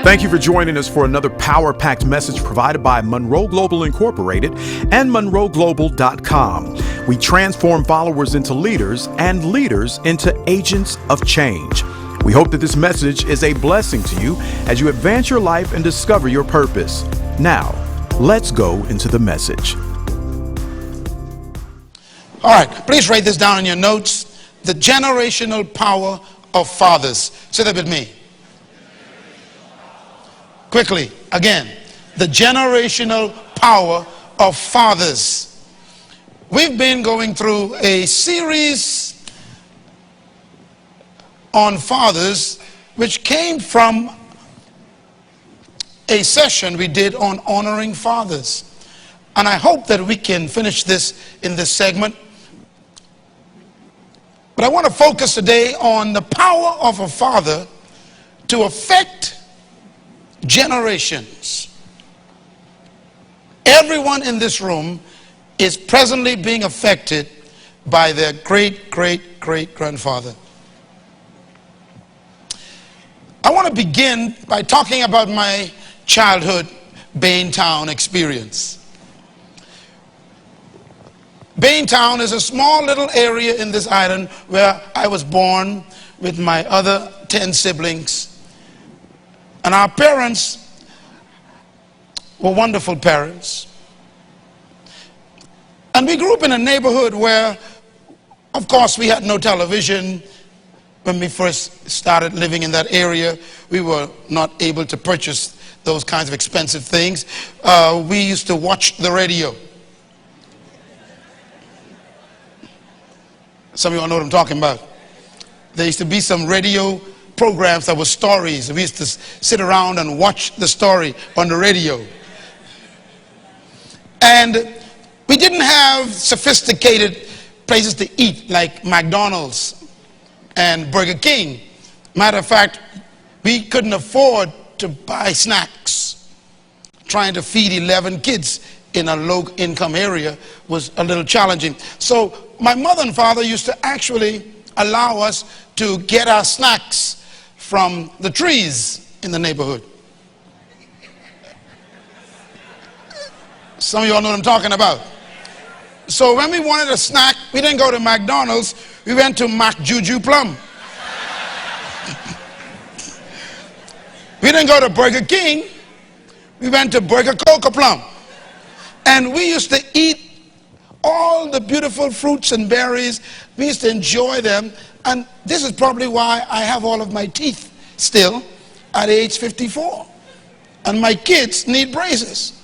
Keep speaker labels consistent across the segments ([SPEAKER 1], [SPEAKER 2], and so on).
[SPEAKER 1] Thank you for joining us for another power-packed message provided by Munroe Global Incorporated and MunroeGlobal.com. We transform followers into leaders and leaders into agents of change. We hope that this message is a blessing to you as you advance your life and discover your purpose. Now, let's go into the message.
[SPEAKER 2] All right, please write this down in your notes. The generational power of fathers. Say that with me. Quickly, again, the generational power of fathers. We've been going through a series on fathers, which came from a session we did on honoring fathers. And I hope that we can finish this in this segment. But I want to focus today on the power of a father to affect generations. Everyone in this room is presently being affected by their great-great-great-grandfather. I want to begin by talking about my childhood Baintown experience. Baintown is a small little area in this island where I was born with my other 10 siblings. And our parents were wonderful parents. And we grew up in a neighborhood where, of course, we had no television. When we first started living in that area, we were not able to purchase those kinds of expensive things. We used to watch the radio. Some of you all know what I'm talking about. There used to be some radio programs that were stories. We used to sit around and watch the story on the radio. And we didn't have sophisticated places to eat like McDonald's and Burger King. Matter of fact, we couldn't afford to buy snacks. Trying to feed 11 kids in a low-income area was a little challenging. So my mother and father used to actually allow us to get our snacks from the trees in the neighborhood. Some of you all know what I'm talking about. So when we wanted a snack, we didn't go to McDonald's, we went to Mac Juju Plum. We didn't go to Burger King, we went to Burger Coca Plum. And we used to eat all the beautiful fruits and berries. We used to enjoy them. And this is probably why I have all of my teeth still at age 54. And my kids need braces.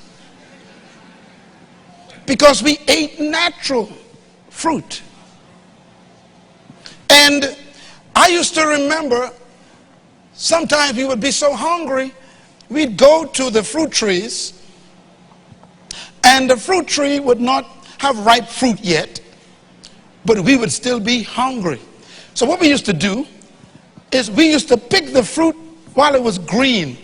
[SPEAKER 2] Because we ate natural fruit. And I used to remember sometimes we would be so hungry, we'd go to the fruit trees, and the fruit tree would not have ripe fruit yet, but we would still be hungry. So what we used to do is we used to pick the fruit while it was green.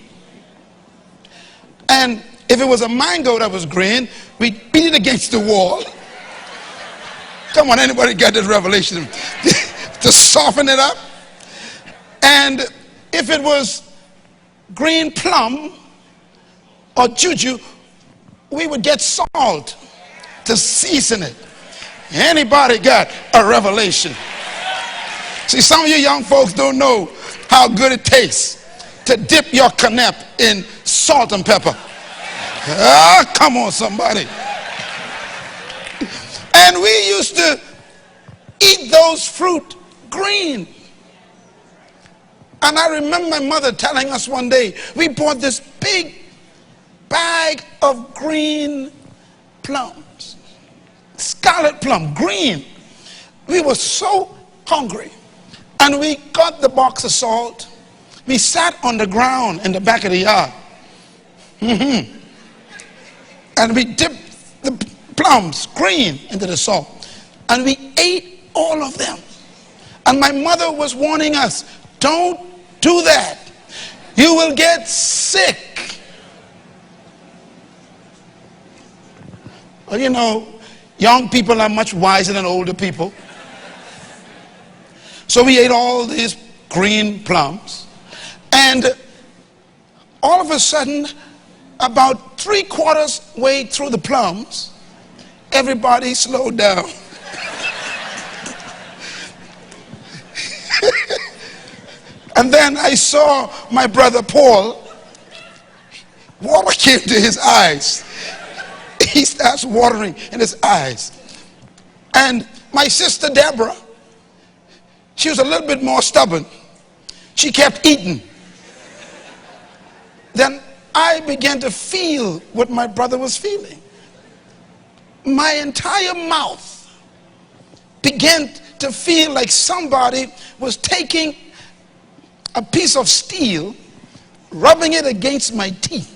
[SPEAKER 2] And if it was a mango that was green, we'd beat it against the wall. Come on, anybody got this revelation? To soften it up. And if it was green plum or juju, we would get salt to season it. Anybody got a revelation? See, some of you young folks don't know how good it tastes to dip your canep in salt and pepper. Ah, come on, somebody. And we used to eat those fruit green. And I remember my mother telling us one day, we bought this big bag of green plums. Scarlet plum, green. We were so hungry. And we got the box of salt. We sat on the ground in the back of the yard. And we dipped the plums, green, into the salt. And we ate all of them. And my mother was warning us, don't do that. You will get sick. Well, you know, young people are much wiser than older people. So we ate all these green plums. And all of a sudden, about 3/4 way through the plums, everybody slowed down. And then I saw my brother Paul, water came to his eyes. He starts watering in his eyes. And my sister Deborah, she was a little bit more stubborn. She kept eating. Then I began to feel what my brother was feeling. My entire mouth began to feel like somebody was taking a piece of steel, rubbing it against my teeth.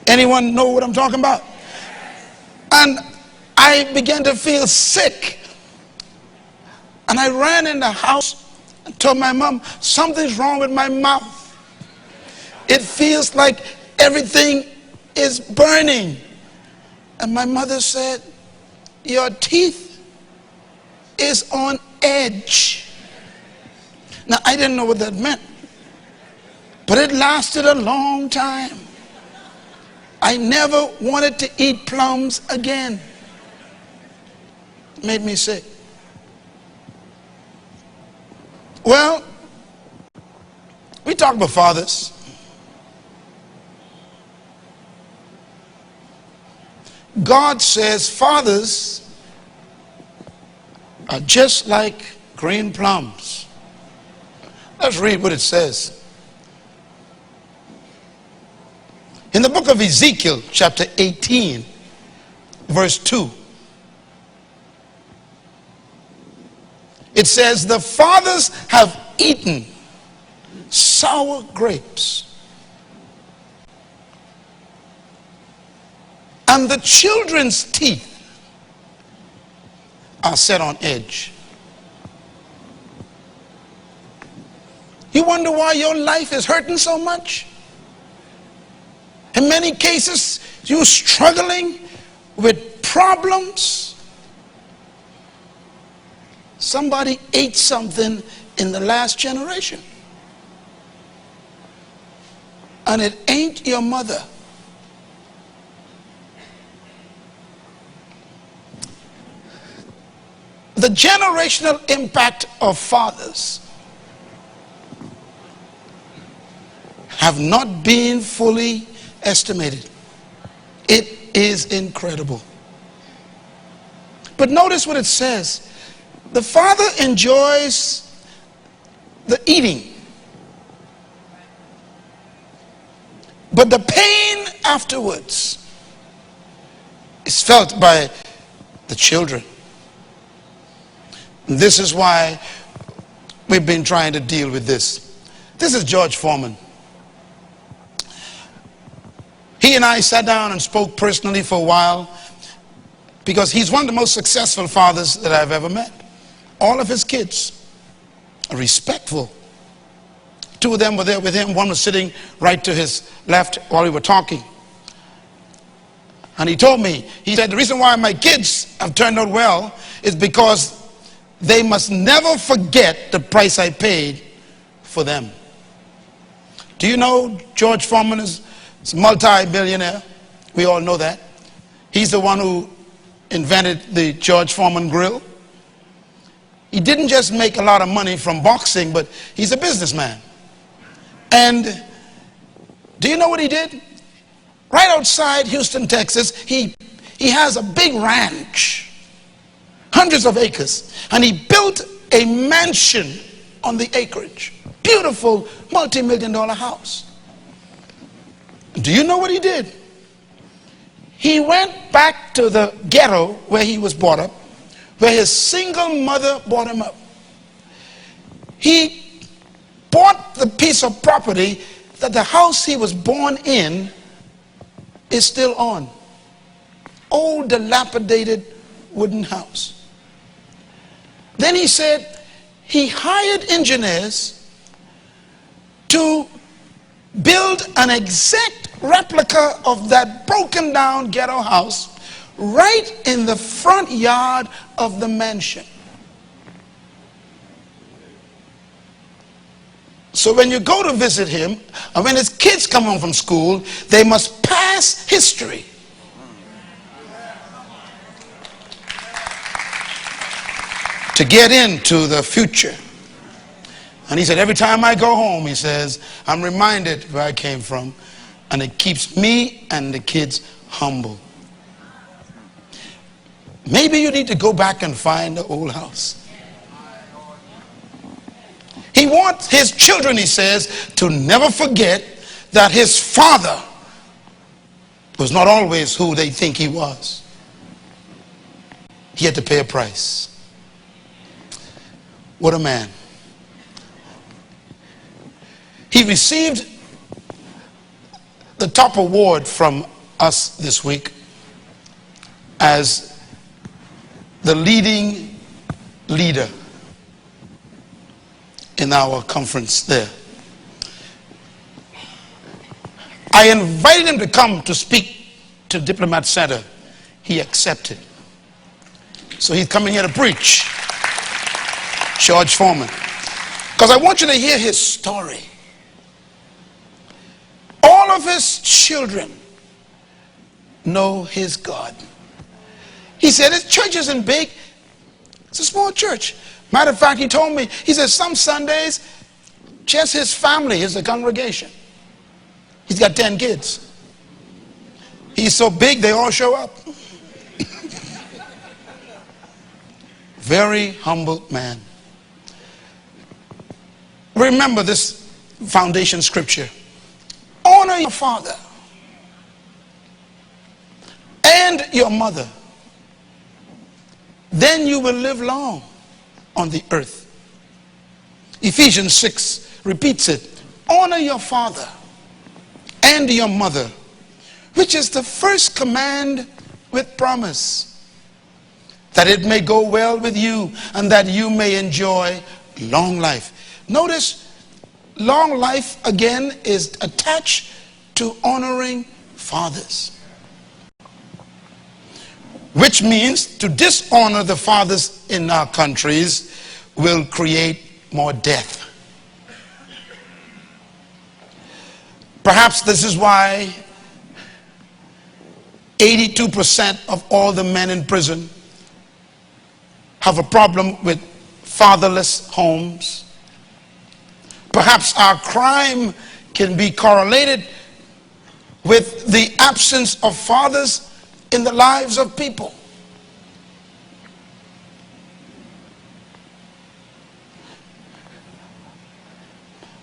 [SPEAKER 2] Anyone know what I'm talking about? And I began to feel sick. And I ran in the house and told my mom, something's wrong with my mouth. It feels like everything is burning. And my mother said, your teeth is on edge. Now, I didn't know what that meant, but it lasted a long time. I never wanted to eat plums again. It made me sick. Well, we talk about fathers. God says fathers are just like green plums. Let's read what it says. In the book of Ezekiel, chapter 18, verse 2, it says, the fathers have eaten sour grapes, and the children's teeth are set on edge. You wonder why your life is hurting so much? In many cases, you're struggling with problems. Somebody ate something in the last generation, and it ain't your mother. The generational impact of fathers have not been fully estimated. It is incredible. But notice what it says. The father enjoys the eating, but the pain afterwards is felt by the children. And this is why we've been trying to deal with this. This is George Foreman. He and I sat down and spoke personally for a while because he's one of the most successful fathers that I've ever met. All of his kids are respectful. Two of them were there with him. One was sitting right to his left while we were talking. And he told me, he said, the reason why my kids have turned out well is because they must never forget the price I paid for them. Do you know George Foreman is a multi-billionaire? We all know that. He's the one who invented the George Foreman grill. He didn't just make a lot of money from boxing, but he's a businessman. And do you know what he did? Right outside Houston, Texas, he has a big ranch, hundreds of acres, and he built a mansion on the acreage. Beautiful multi-million-dollar house. Do you know what he did? He went back to the ghetto where he was brought up, where his single mother brought him up. He bought the piece of property that the house he was born in is still on. Old, dilapidated wooden house. Then he said he hired engineers to build an exact replica of that broken down ghetto house right in the front yard of the mansion. So when you go to visit him, and when his kids come home from school, they must pass history. To get into the future. And he said, every time I go home, he says, I'm reminded where I came from, and it keeps me and the kids humble. Maybe you need to go back and find the old house. He wants his children, he says, to never forget that his father was not always who they think he was. He had to pay a price. What a man. He received the top award from us this week as the leading leader in our conference there. I invited him to come to speak to Diplomat Center. He accepted. So he's coming here to preach. George Foreman. Because I want you to hear his story. All of his children know his God. He said his church isn't big. It's a small church. Matter of fact, he told me, he said some Sundays, just his family is the congregation. He's got 10 kids. He's so big, they all show up. Very humble man. Remember this foundation scripture. Honor your father and your mother. Then you will live long on the earth. Ephesians 6 repeats it. Honor your father and your mother, which is the first command with promise, that it may go well with you and that you may enjoy long life. Notice, long life again is attached to honoring fathers, which means to dishonor the fathers in our countries will create more death. Perhaps this is why 82% of all the men in prison have a problem with fatherless homes. Perhaps our crime can be correlated with the absence of fathers in the lives of people.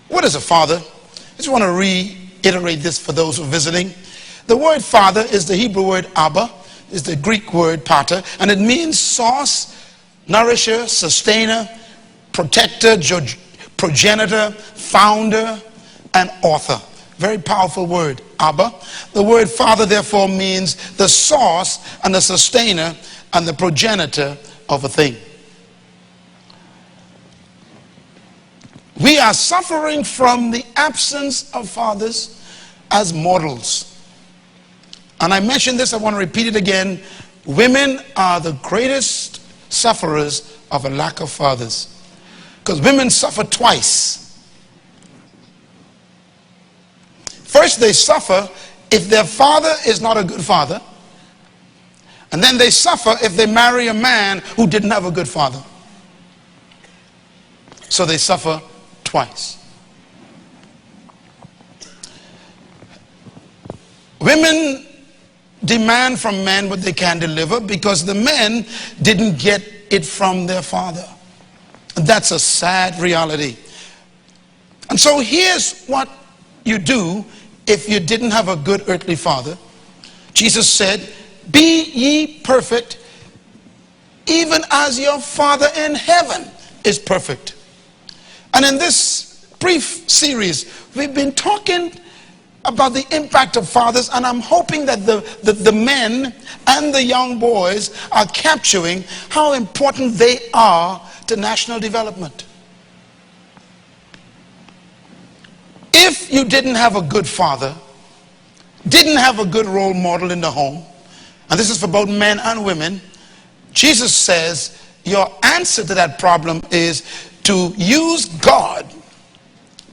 [SPEAKER 2] What is a father? I just want to reiterate this for those who are visiting. The word father is the Hebrew word Abba, is the Greek word pater, and it means source, nourisher, sustainer, protector, progenitor, founder, and author. Very powerful word, Abba. The word father therefore means the source and the sustainer and the progenitor of a thing. We are suffering from the absence of fathers as mortals. And I mentioned this, I want to repeat it again. Women are the greatest sufferers of a lack of fathers. Because women suffer twice. First, they suffer if their father is not a good father. And then they suffer if they marry a man who didn't have a good father. So they suffer twice. Women demand from men what they can deliver because the men didn't get it from their father. And that's a sad reality. And so here's what you do if you didn't have a good earthly father. Jesus said, be ye perfect, even as your Father in heaven is perfect. And in this brief series, we've been talking about the impact of fathers, and I'm hoping that the men and the young boys are capturing how important they are to national development. If you didn't have a good father, didn't have a good role model in the home, and this is for both men and women, Jesus says your answer to that problem is to use God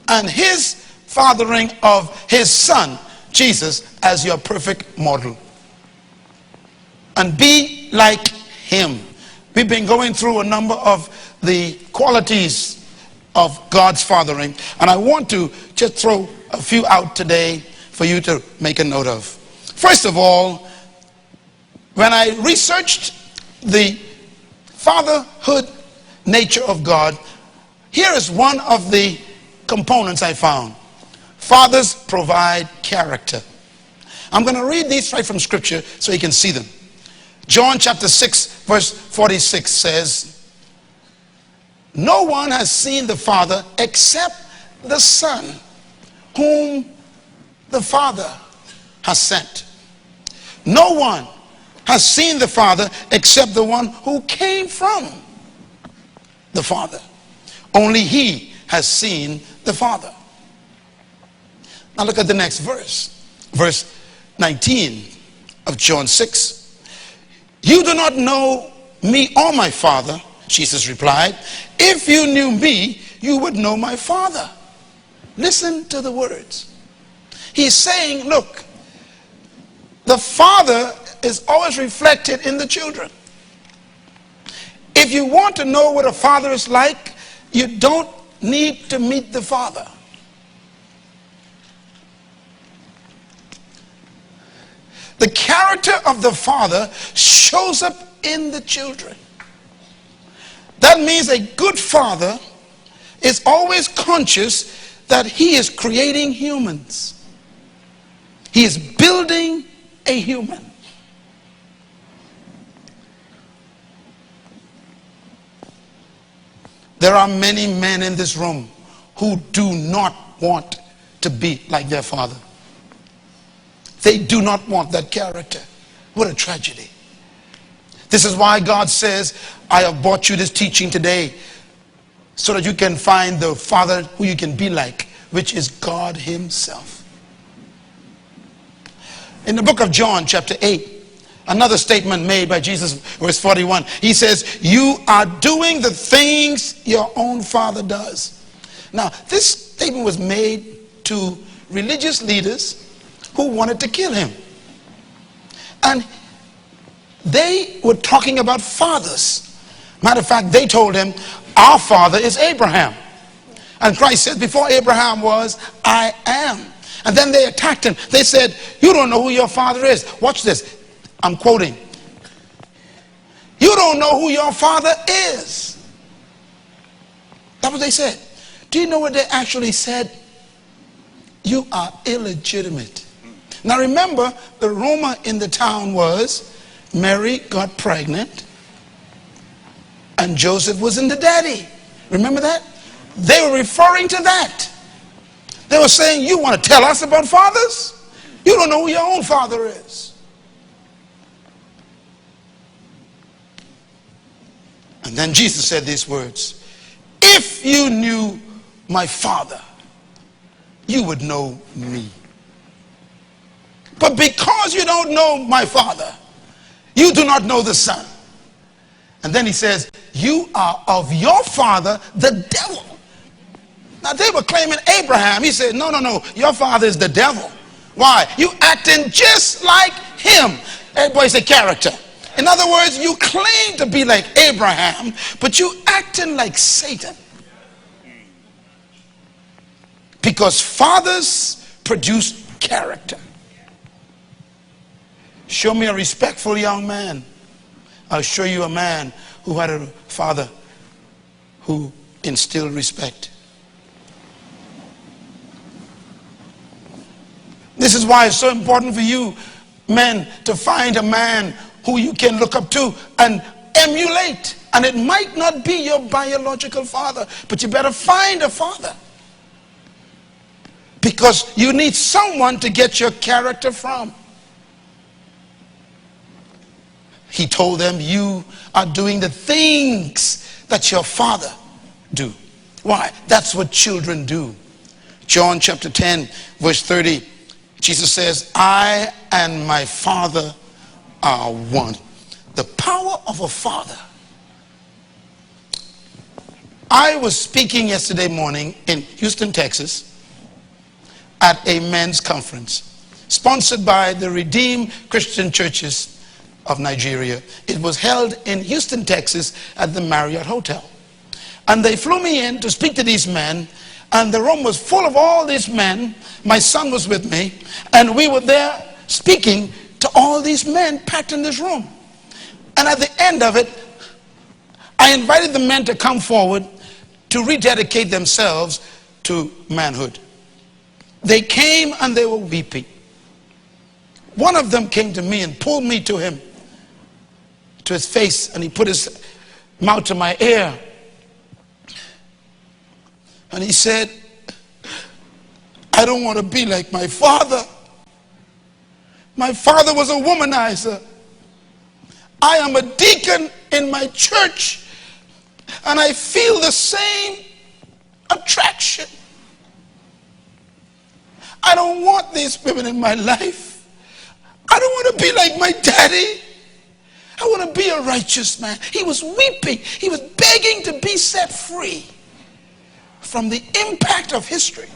[SPEAKER 2] and his fathering of his son, Jesus, as your perfect model. And be like him. We've been going through a number of the qualities of God's fathering, and I want to just throw a few out today for you to make a note of. First of all, when I researched the fatherhood nature of God, here is one of the components I found. Fathers provide character. I'm going to read these right from Scripture so you can see them. John chapter 6 verse 46 says, no one has seen the Father except the Son, whom the Father has sent. No one has seen the Father except the one who came from the Father. Only he has seen the Father. Now look at the next verse. Verse 19 of John 6. You do not know me or my Father, Jesus replied. If you knew me, you would know my Father. Listen to the words. He's saying, look, the Father is always reflected in the children. If you want to know what a father is like, you don't need to meet the Father. The character of the Father shows up in the children. That means a good father is always conscious that he is creating humans. He is building a human. There are many men in this room who do not want to be like their father. They do not want that character. What a tragedy. This is why God says, I have brought you this teaching today so that you can find the Father who you can be like, which is God himself. In the book of John chapter 8, another statement made by Jesus, verse 41, he says, you are doing the things your own father does. Now, this statement was made to religious leaders who wanted to kill him. And they were talking about fathers. Matter of fact, they told him, our father is Abraham. And Christ said, before Abraham was, I am. And then they attacked him. They said, you don't know who your father is. Watch this. I'm quoting. You don't know who your father is. That's what they said. Do you know what they actually said? You are illegitimate. Now remember, the rumor in the town was Mary got pregnant and Joseph was in the daddy. Remember that? They were referring to that. They were saying, you want to tell us about fathers? You don't know who your own father is. And then Jesus said these words, if you knew my Father, you would know me. But because you don't know my Father, you do not know the Son. And then he says, you are of your father, the devil. Now they were claiming Abraham. He said, no, your father is the devil. Why? You acting just like him. Everybody say character. In other words, you claim to be like Abraham, but you acting like Satan. Because fathers produce character. Show me a respectful young man. I'll show you a man who had a father who instilled respect. This is why it's so important for you men to find a man who you can look up to and emulate. And it might not be your biological father, but you better find a father. Because you need someone to get your character from. He told them, you are doing the things that your father do. Why? That's what children do. John chapter 10 verse 30, Jesus says, I and my Father are one. The power of a father I was speaking yesterday morning in Houston, Texas, at a men's conference sponsored by the Redeemed Christian Churches of Nigeria. It was held in Houston, Texas at the Marriott Hotel. And they flew me in to speak to these men, and the room was full of all these men. My son was with me, and we were there speaking to all these men packed in this room. And at the end of it, I invited the men to come forward to rededicate themselves to manhood. They came and they were weeping. One of them came to me and pulled me to him, to his face, and he put his mouth to my ear. And he said, I don't want to be like my father. My father was a womanizer. I am a deacon in my church, and I feel the same attraction. I don't want these women in my life. I don't want to be like my daddy. I want to be a righteous man. He was weeping. He was begging to be set free from the impact of history.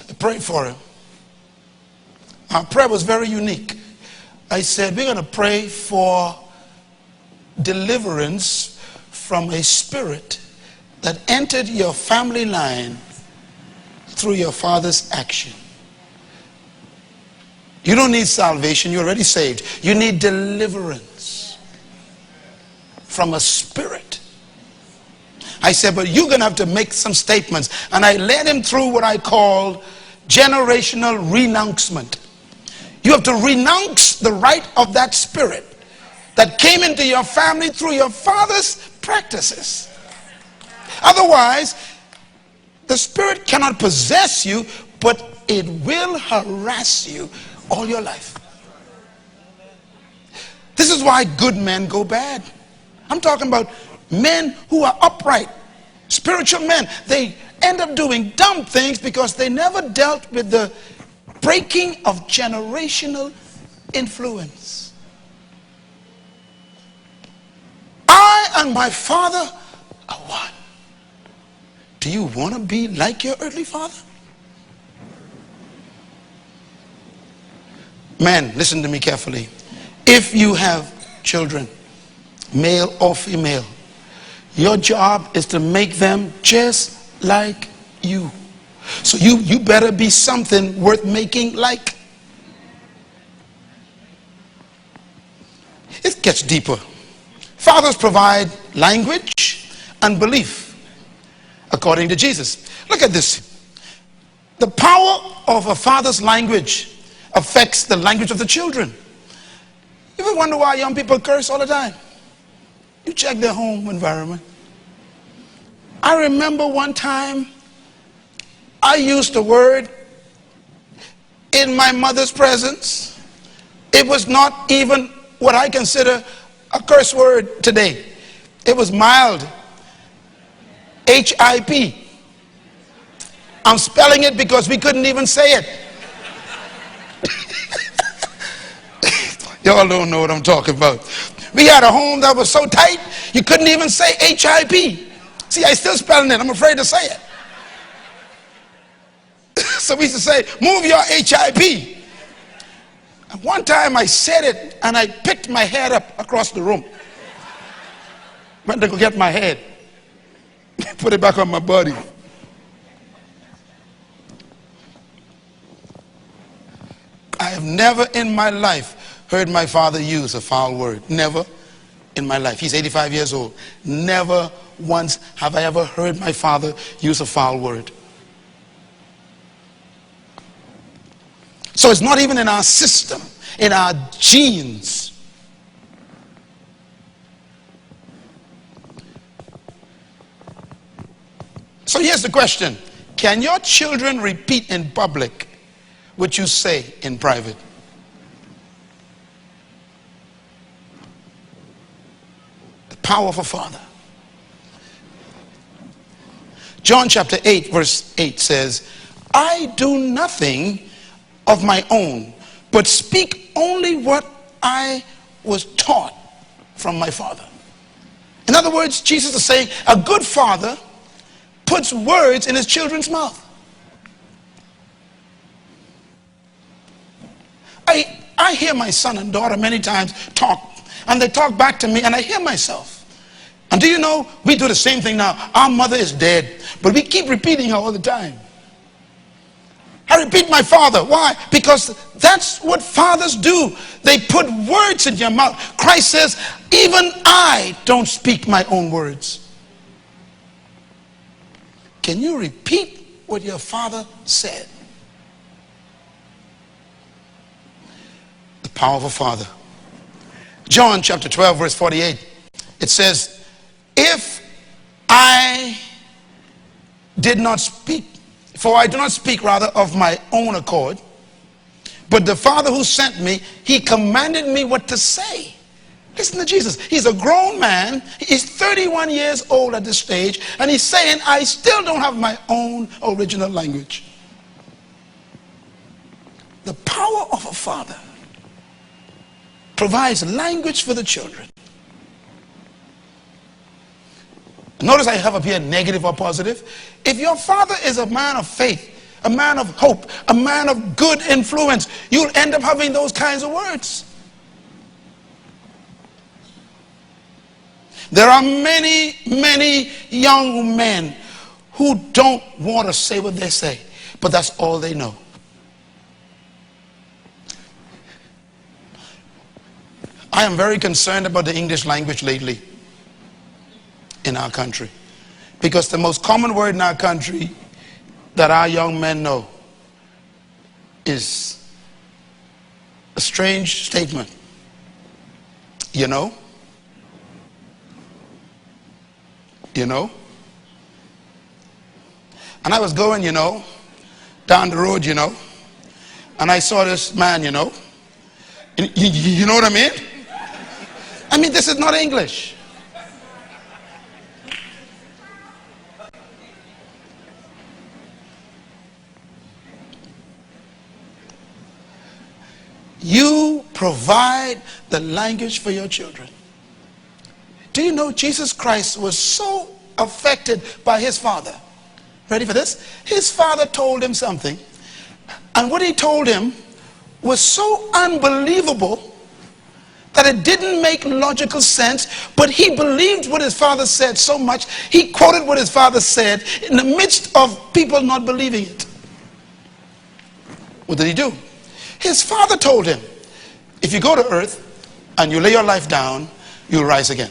[SPEAKER 2] I prayed for him. Our prayer was very unique. I said, we're going to pray for deliverance from a spirit that entered your family line through your father's action. You don't need salvation, you're already saved. You need deliverance from a spirit. I said, but you're going to have to make some statements. And I led him through what I call generational renouncement. You have to renounce the right of that spirit that came into your family through your father's practices. Otherwise, the spirit cannot possess you, but it will harass you all your life. This is why good men go bad. I'm talking about men who are upright, spiritual men. They end up doing dumb things because they never dealt with the breaking of generational influence. I and my father are one. Do you want to be like your earthly father? Man, listen to me carefully. If you have children, male or female, your job is to make them just like you. So you better be something worth making like. It gets deeper. Fathers provide language and belief according to Jesus. Look at this. The power of a father's language affects the language of the children. You ever wonder why young people curse all the time? You check their home environment. I remember one time I used a word in my mother's presence. It was not even what I consider a curse word today. It was mild. H-I-P. I'm spelling it because we couldn't even say it. Y'all don't know what I'm talking about. We had a home that was so tight, you couldn't even say H-I-P. See, I still spelling it. I'm afraid to say it. So we used to say, move your H-I-P. And one time I said it, and I picked my head up across the room. Went to go get my head. Put it back on my body. I have never in my life heard my father use a foul word. Never in my life. He's 85 years old. Never once have I ever heard my father use a foul word. So it's not even in our system, in our genes. So here's the question. Can your children repeat in public what you say in private? The power of a father. John chapter 8 verse 8 says, I do nothing of my own, but speak only what I was taught from my Father. In other words, Jesus is saying a good father puts words in his children's mouth. I hear my son and daughter many times talk, and they talk back to me, and I hear myself. And do you know, we do the same thing now. Our mother is dead, but we keep repeating her all the time. I repeat my father. Why? Because that's what fathers do. They put words in your mouth. Christ says, even I don't speak my own words. Can you repeat what your father said? The powerful father. John chapter 12 verse 48. It says, if I did not speak, for I do not speak rather of my own accord, but the Father who sent me, he commanded me what to say. Listen to Jesus. He's a grown man. He's 31 years old at this stage, and he's saying, I still don't have my own original language. The power of a father provides language for the children. Notice I have up here negative or positive. If your father is a man of faith, a man of hope, a man of good influence, you'll end up having those kinds of words. There are many young men who don't want to say what they say, but that's all they know. I am very concerned about the English language lately in our country, because the most common word in our country that our young men know is a strange statement. You know? You know? And I was going, down the road, and I saw this man, you know what I mean? I mean, this is not English. You provide the language for your children. Do you know Jesus Christ was so affected by his father? Ready for this? His father told him something, and what he told him was so unbelievable that it didn't make logical sense, but he believed what his father said so much, he quoted what his father said in the midst of people not believing it. What did he do? His father told him, if you go to earth and you lay your life down, you'll rise again.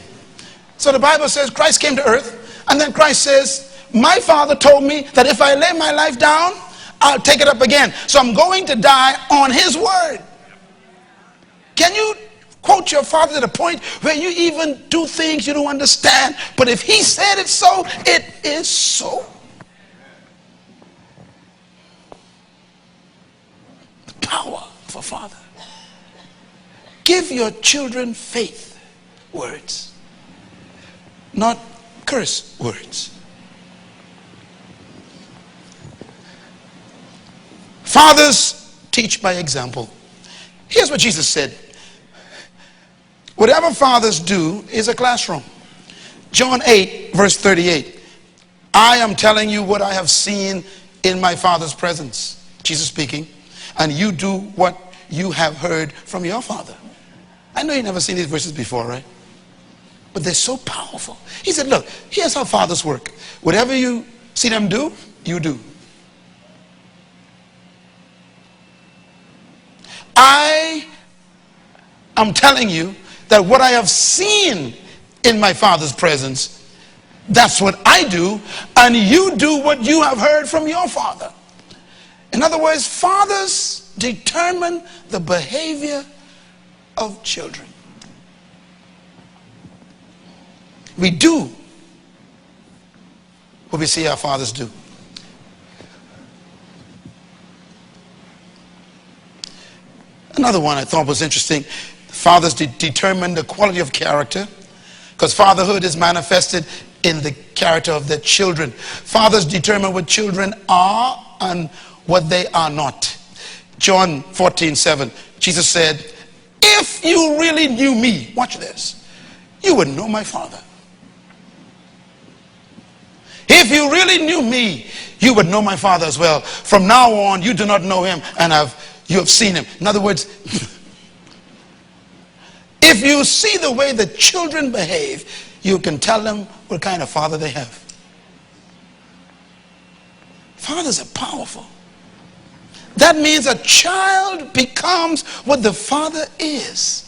[SPEAKER 2] So the Bible says Christ came to earth, and then Christ says, my father told me that if I lay my life down, I'll take it up again. So I'm going to die on his word. Can you quote your father to the point where you even do things you don't understand, but if he said it so, it is so? Power of a father. Give your children faith words, not curse words. Fathers teach by example. Here's what Jesus said. Whatever fathers do is a classroom. John 8 verse 38. I am telling you what I have seen in my Father's presence. Jesus speaking. And you do what you have heard from your father. I know you've never seen these verses before, right? But they're so powerful. He said, look, here's how fathers work. Whatever you see them do, you do. I am telling you that what I have seen in my Father's presence, that's what I do, and you do what you have heard from your father. In other words, fathers determine the behavior of children. We do what we see our fathers do. Another one I thought was interesting. Fathers determine the quality of character, because fatherhood is manifested in the character of their children. Fathers determine what children are and what they are not. John 14:7, Jesus said, if you really knew me, watch this, you would know my Father. If you really knew me, you would know my Father as well. From now on, you do not know him, and you have seen him. In other words, if you see the way the children behave, you can tell them what kind of father they have. Fathers are powerful. That means a child becomes what the father is.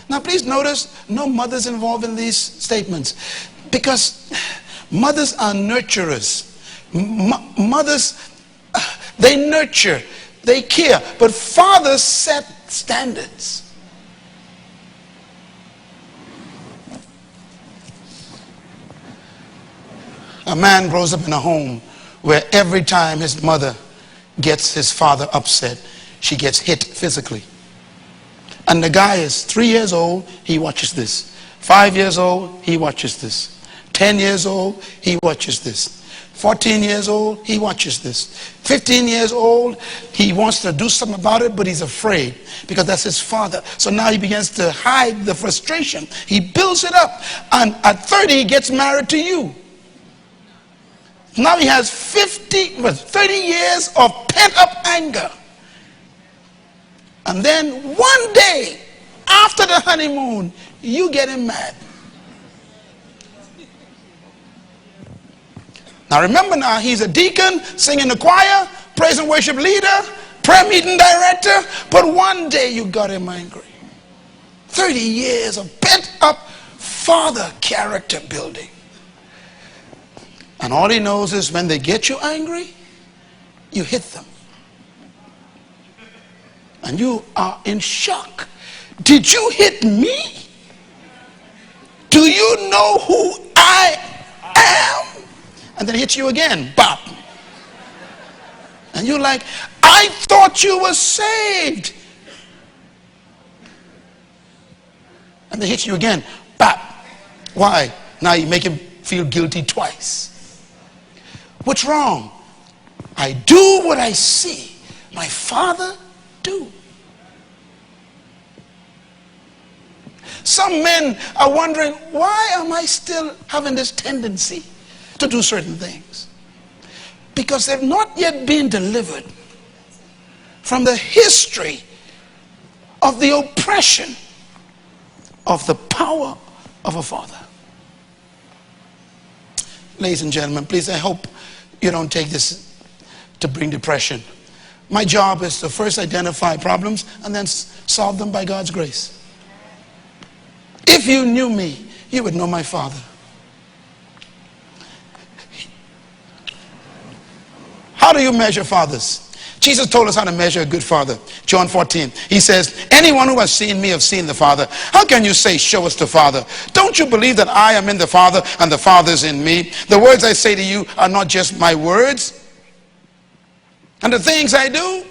[SPEAKER 2] Now please notice, no mothers involved in these statements, because mothers are nurturers. Mothers, they nurture, they care, but fathers set standards. A man grows up in a home where every time his mother gets his father upset, she gets hit physically. And the guy is 3 years old, he watches this. 5 years old, he watches this. 10 years old, he watches this. 14 years old, he watches this. 15 years old, he wants to do something about it, but he's afraid because that's his father. So now he begins to hide the frustration. He builds it up. And at 30, he gets married to you. Now he has 30 years of pent-up anger. And then one day, after the honeymoon, you get him mad. Now remember now, he's a deacon, singing the choir, praise and worship leader, prayer meeting director, but one day you got him angry. 30 years of pent-up father character building. And all he knows is when they get you angry, you hit them. And you are in shock. Did you hit me? Do you know who I am? And then hits you again. Bop. And you're like, I thought you were saved. And then hits you again. Bop. Why? Now you make him feel guilty twice. What's wrong? I do what I see my father do. Some men are wondering, why am I still having this tendency to do certain things? Because they've not yet been delivered from the history of the oppression of the power of a father. Ladies and gentlemen, please, I hope you don't take this to bring depression. My job is to first identify problems and then solve them by God's grace. If you knew me, you would know my Father. How do you measure fathers? Jesus told us how to measure a good father. John 14, he says, anyone who has seen me has seen the Father. How can you say, show us the Father? Don't you believe that I am in the Father and the Father is in me? The words I say to you are not just my words. And the things I do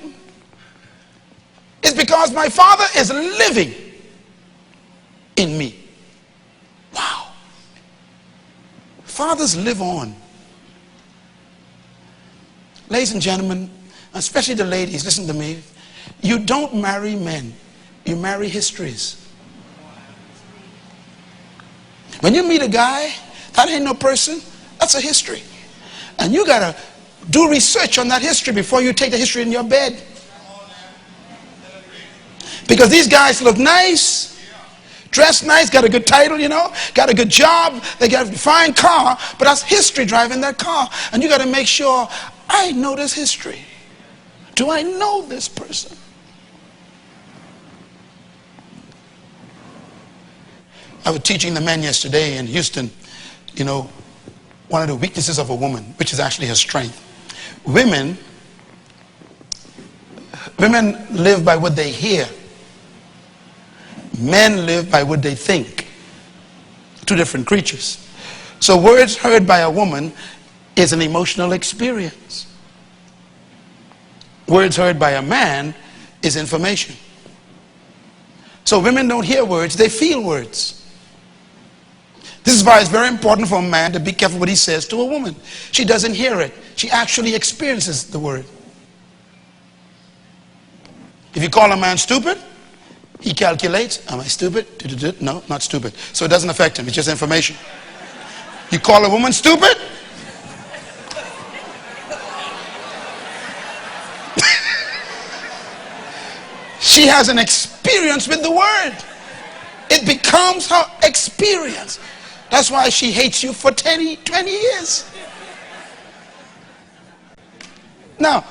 [SPEAKER 2] is because my Father is living in me. Wow. Fathers live on. Ladies and gentlemen, especially the ladies, listen to me. You don't marry men, you marry histories. When you meet a guy, that ain't no person, that's a history. And you gotta do research on that history before you take the history in your bed. Because these guys look nice, dress nice, got a good title, you know, got a good job, they got a fine car, but that's history driving that car. And you gotta make sure, I know this history. Do I know this person? I was teaching the men yesterday in Houston, you know, one of the weaknesses of a woman, which is actually her strength. Women live by what they hear. Men live by what they think. Two different creatures. So words heard by a woman is an emotional experience. Words heard by a man is information. So women don't hear words, they feel words. This is why it's very important for a man to be careful what he says to a woman. She doesn't hear it. She actually experiences the word. If you call a man stupid, He calculates. Am I stupid? No, not stupid. So it doesn't affect him. It's just information. You call a woman stupid? She has an experience with the word. It becomes her experience. That's why she hates you for 20 years. Now,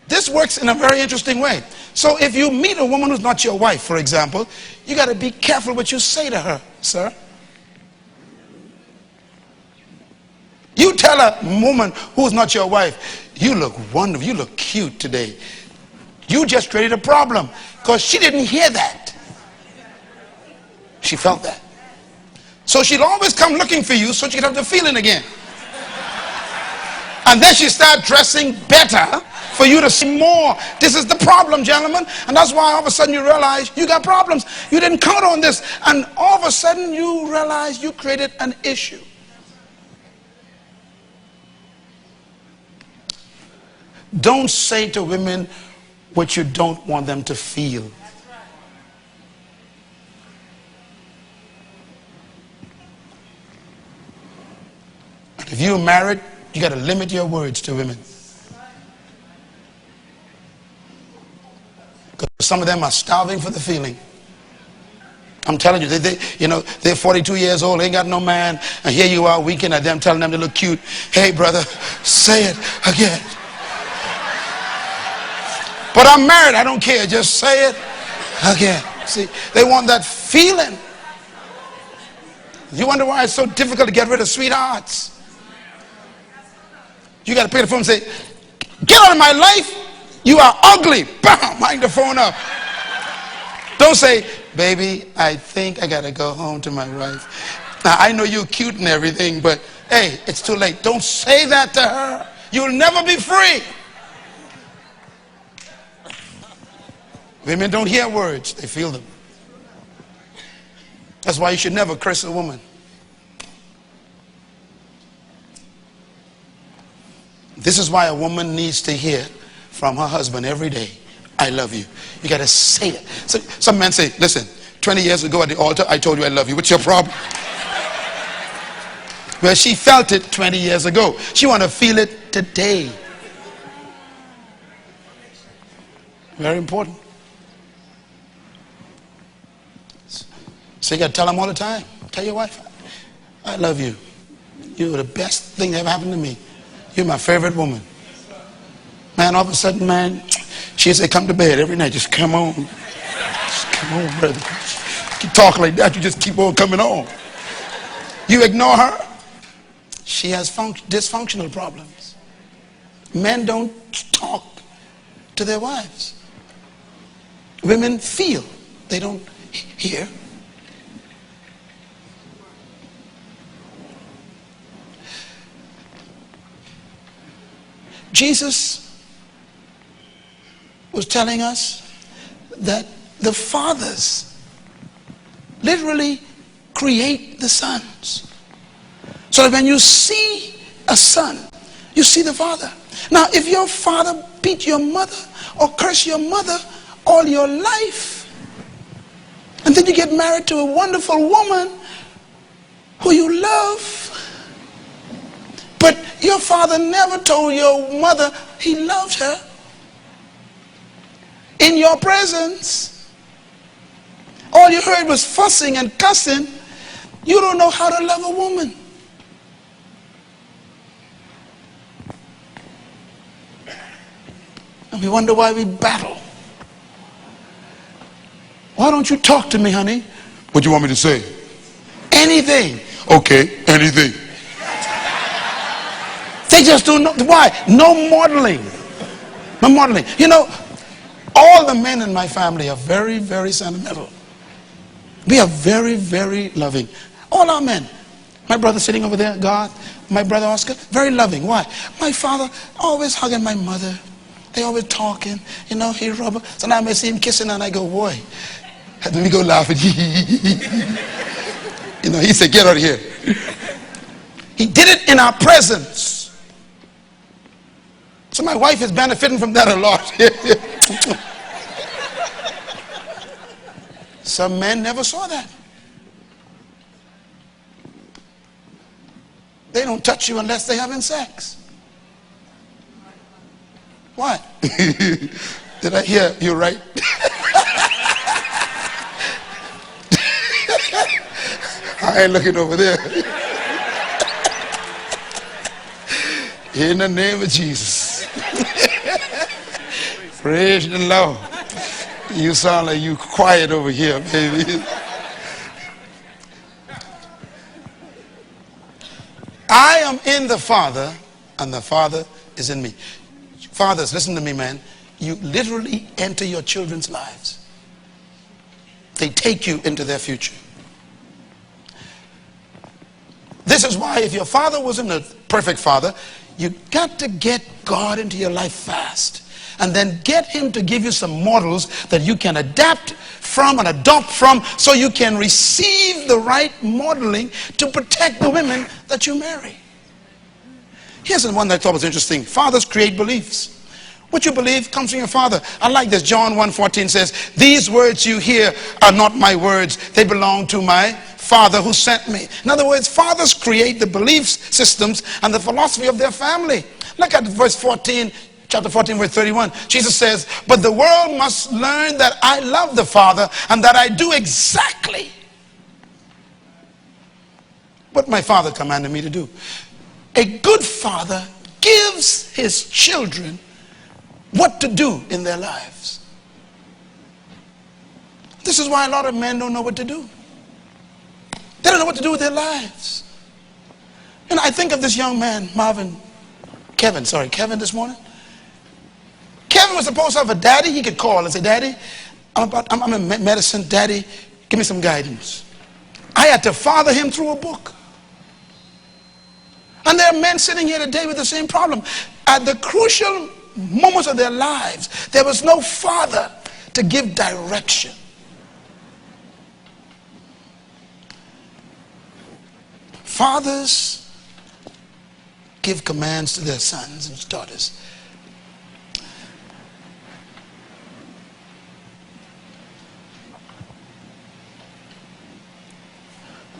[SPEAKER 2] this works in a very interesting way. So if you meet a woman who's not your wife, for example, you got to be careful what you say to her, sir. You tell a woman who's not your wife, you look wonderful, you look cute today. You just created a problem because she didn't hear that. She felt that. So she'll always come looking for you so she can have the feeling again. And then she start dressing better for you to see more. This is the problem, gentlemen. And that's why all of a sudden you realize you got problems. You didn't count on this. And all of a sudden you realize you created an issue. Don't say to women what you don't want them to feel. And if you're married, you got to limit your words to women. Because some of them are starving for the feeling. I'm telling you, they're 42 years old, ain't got no man, and here you are winking at them, telling them they look cute. Hey, brother, say it again. But I'm married, I don't care, just say it again. See, they want that feeling. You wonder why it's so difficult to get rid of sweethearts. You got to pick the phone and say, get out of my life, you are ugly. Bam, hang the phone up. Don't say, baby, I think I got to go home to my wife. Now, I know you're cute and everything, but hey, it's too late. Don't say that to her. You'll never be free. Women don't hear words, they feel them. That's why you should never curse a woman. This is why a woman needs to hear from her husband every day, I love you. You got to say it. So, some men say, listen, 20 years ago at the altar, I told you I love you. What's your problem? Well, she felt it 20 years ago. She want to feel it today. Very important. So you got to tell them all the time. Tell your wife, I love you. You're the best thing that ever happened to me. You're my favorite woman. Man, all of a sudden, man, she said, come to bed every night. Just come on. Just come on, brother. Keep talking like that. You just keep on coming on. You ignore her. She has dysfunctional problems. Men don't talk to their wives. Women feel. They don't hear. Jesus was telling us that the fathers literally create the sons. So that when you see a son, you see the father. Now, if your father beat your mother or curse your mother all your life, and then you get married to a wonderful woman who you love, but your father never told your mother he loved her in your presence. All you heard was fussing and cussing. You don't know how to love a woman. And we wonder why we battle. Why don't you talk to me, honey? What do you want me to say? Anything. Okay, anything. They just don't know. Why? No modeling. No modeling. You know, all the men in my family are very, very sentimental. We are very, very loving. All our men. My brother sitting over there, God, my brother Oscar, very loving. Why? My father always hugging my mother. They always talking. You know, he rub her. Sometimes I see him kissing her and I go, boy. Let me go laughing. You know, he said, get out of here. He did it in our presence. So my wife is benefiting from that a lot. Some men never saw that. They don't touch you unless they're having sex. What? Did I hear you right? I ain't looking over there. In the name of Jesus. Praise the Lord. You sound like you quiet over here, baby. I am in the Father, and the Father is in me. Fathers, listen to me, man. You literally enter your children's lives. They take you into their future. This is why if your father wasn't a perfect father, you got to get God into your life fast. And then get him to give you some models that you can adapt from and adopt from, so you can receive the right modeling to protect the women that you marry. Here's the one that I thought was interesting. Fathers create beliefs. What you believe comes from your father. I like this. John 1:14 says, "These words you hear are not my words. They belong to my Father who sent me." In other words, fathers create the beliefs, systems, and the philosophy of their family. Look at verse 14, chapter 14, verse 31. Jesus says, "But the world must learn that I love the Father and that I do exactly what my Father commanded me to do." A good father gives his children what to do in their lives. This is why a lot of men don't know what to do. They don't know what to do with their lives. And I think of this young man, Kevin this morning. Kevin was supposed to have a daddy he could call and say, "Daddy, I'm in medicine. Daddy, give me some guidance." I had to father him through a book. And there are men sitting here today with the same problem. At the crucial moments of their lives, there was no father to give direction. Fathers give commands to their sons and daughters.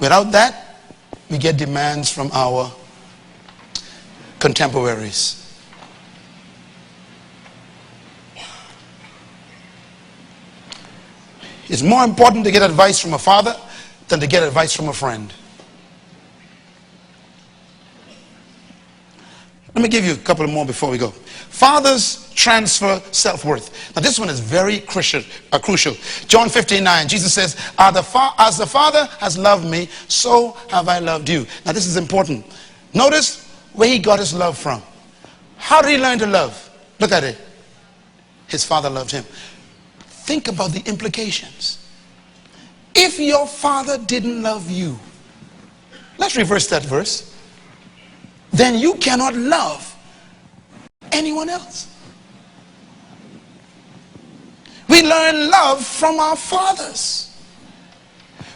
[SPEAKER 2] Without that, we get demands from our contemporaries. It's more important to get advice from a father than to get advice from a friend. Let me give you a couple more before we go. Fathers transfer self-worth. Now this one is very crucial. John 15:9, Jesus says, "As the Father has loved me, so have I loved you." Now this is important. Notice where he got his love from. How did he learn to love? Look at it. His father loved him. Think about the implications. If your father didn't love you, let's reverse that verse, then you cannot love anyone else. We learn love from our fathers.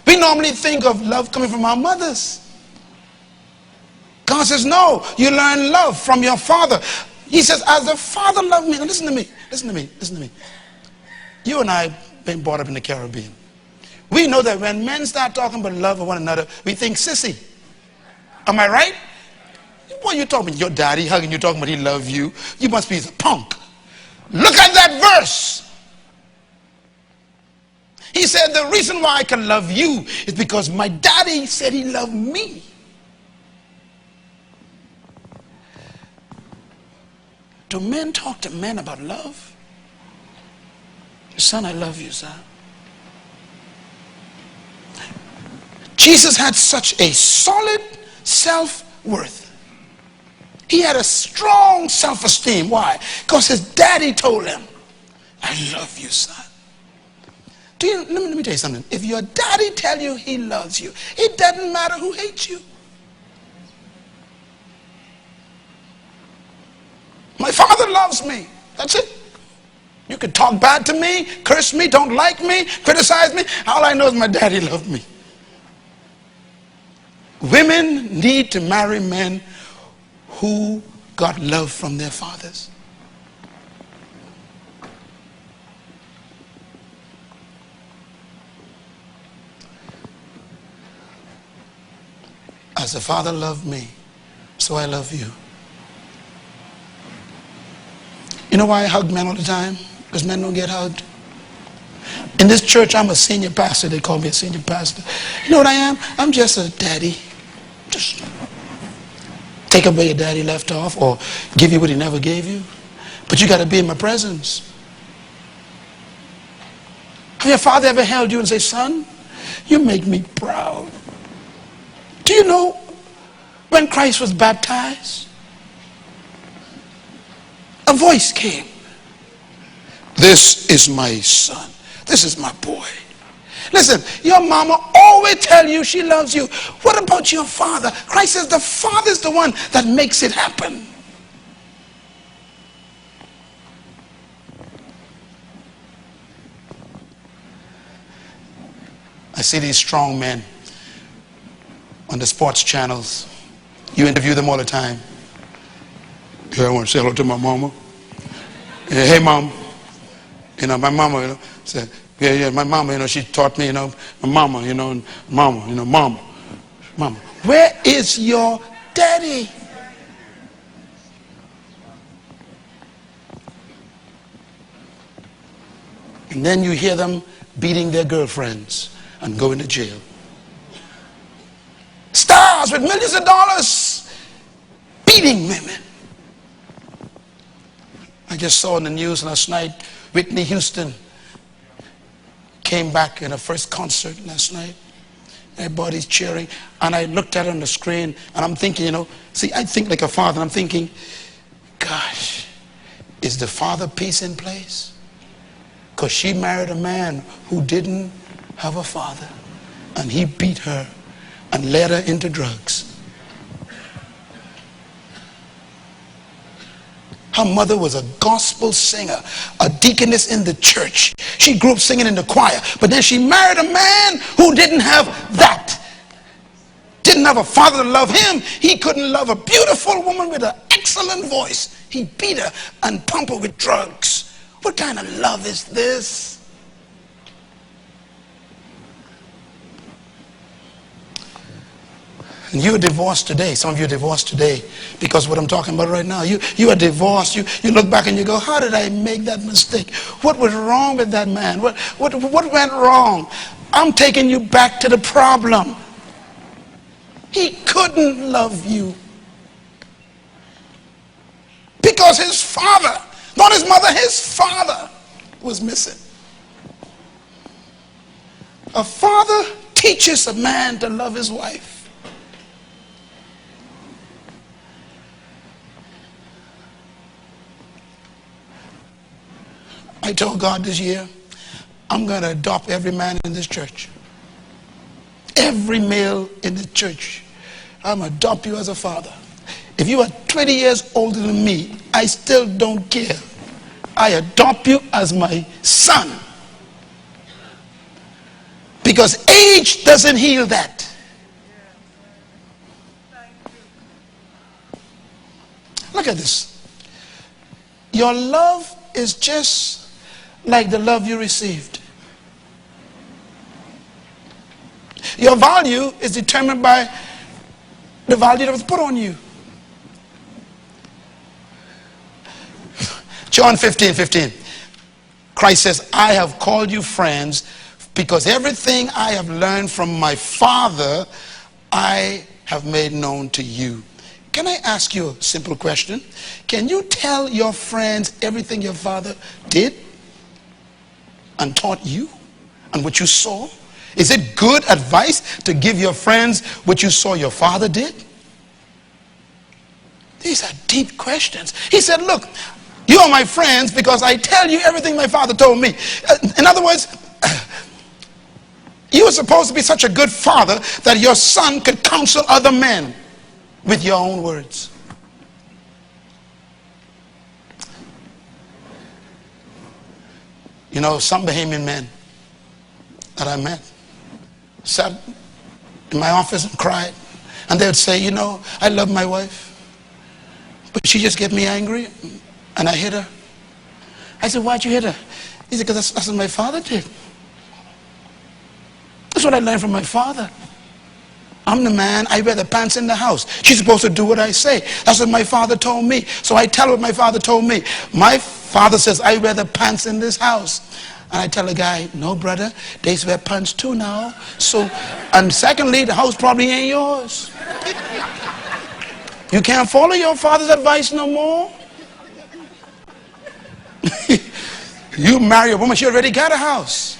[SPEAKER 2] We normally think of love coming from our mothers. God says, no, you learn love from your father. He says, "As the Father loved me." Now listen to me, listen to me, listen to me. You and I have been brought up in the Caribbean. We know that when men start talking about love of one another, we think sissy. Am I right? What are you talking about? Your daddy hugging you, talking about he loves you. You must be a punk. Look at that verse. He said, "The reason why I can love you is because my daddy said he loved me." Do men talk to men about love? "Son, I love you, son." Jesus had such a solid self-worth. He had a strong self-esteem. Why? Because his daddy told him, "I love you, son." Let me tell you something. If your daddy tell you he loves you, it doesn't matter who hates you. My father loves me. That's it. You can talk bad to me, curse me, don't like me, criticize me. All I know is my daddy loved me. Women need to marry men who got love from their fathers. As the Father loved me, so I love you. You know why I hug men all the time? Because men don't get hugged. In this church, I'm a senior pastor. They call me a senior pastor. You know what I am? I'm just a daddy. Just take up where your daddy left off or give you what he never gave you. But you got to be in my presence. Have your father ever held you and say, son, you make me proud? Do you know when Christ was baptized, a voice came. This is my son. This is my boy. Listen, your mama always tell you she loves you. What about your father? Christ says the Father is the one that makes it happen. I see these strong men on the sports channels. You interview them all the time. Yeah, I want to say hello to my mama. Yeah, hey, mom. You know, my mama, said, yeah, my mama, she taught me, my mama, mama. Where is your daddy? And then you hear them beating their girlfriends and going to jail. Stars with millions of dollars beating women. I just saw in the news last night, Whitney Houston came back in her first concert last night. Everybody's cheering. And I looked at her on the screen and I'm thinking, see, I think like a father. I'm thinking, gosh, is the father peace in place? Because she married a man who didn't have a father. And he beat her and led her into drugs. Her mother was a gospel singer, a deaconess in the church. She grew up singing in the choir, but then she married a man who didn't have that. Didn't have a father to love him. He couldn't love a beautiful woman with an excellent voice. He beat her and pumped her with drugs. What kind of love is this? And you are divorced today. Some of you are divorced today because what I'm talking about right now. You are divorced. You look back and you go, how did I make that mistake? What was wrong with that man? What went wrong? I'm taking you back to the problem. He couldn't love you because his father, not his mother, his father was missing. A father teaches a man to love his wife. I told God this year, I'm going to adopt every man in this church. Every male in the church. I'm going to adopt you as a father. If you are 20 years older than me, I still don't care. I adopt you as my son. Because age doesn't heal that. Look at this. Your love is just like the love you received. Your value is determined by the value that was put on you. John 15:15. Christ says, I have called you friends because everything I have learned from my Father, I have made known to you. Can I ask you a simple question? Can you tell your friends everything your father did and taught you and what you saw? Is it good advice to give your friends what you saw your father did? These are deep questions. He said, look, you are my friends because I tell you everything my father told me. In other words, you were supposed to be such a good father that your son could counsel other men with your own words. You know, some Bahamian men that I met sat in my office and cried. And they would say, you know, I love my wife, but she just get me angry and I hit her. I said, why'd you hit her? He said, because that's what my father did. That's what I learned from my father. I'm the man, I wear the pants in the house. She's supposed to do what I say. That's what my father told me. So I tell her what my father told me. My father says, I wear the pants in this house. And I tell the guy, no, brother, they wear pants too now. So, and secondly, the house probably ain't yours. You can't follow your father's advice no more. You marry a woman, she already got a house.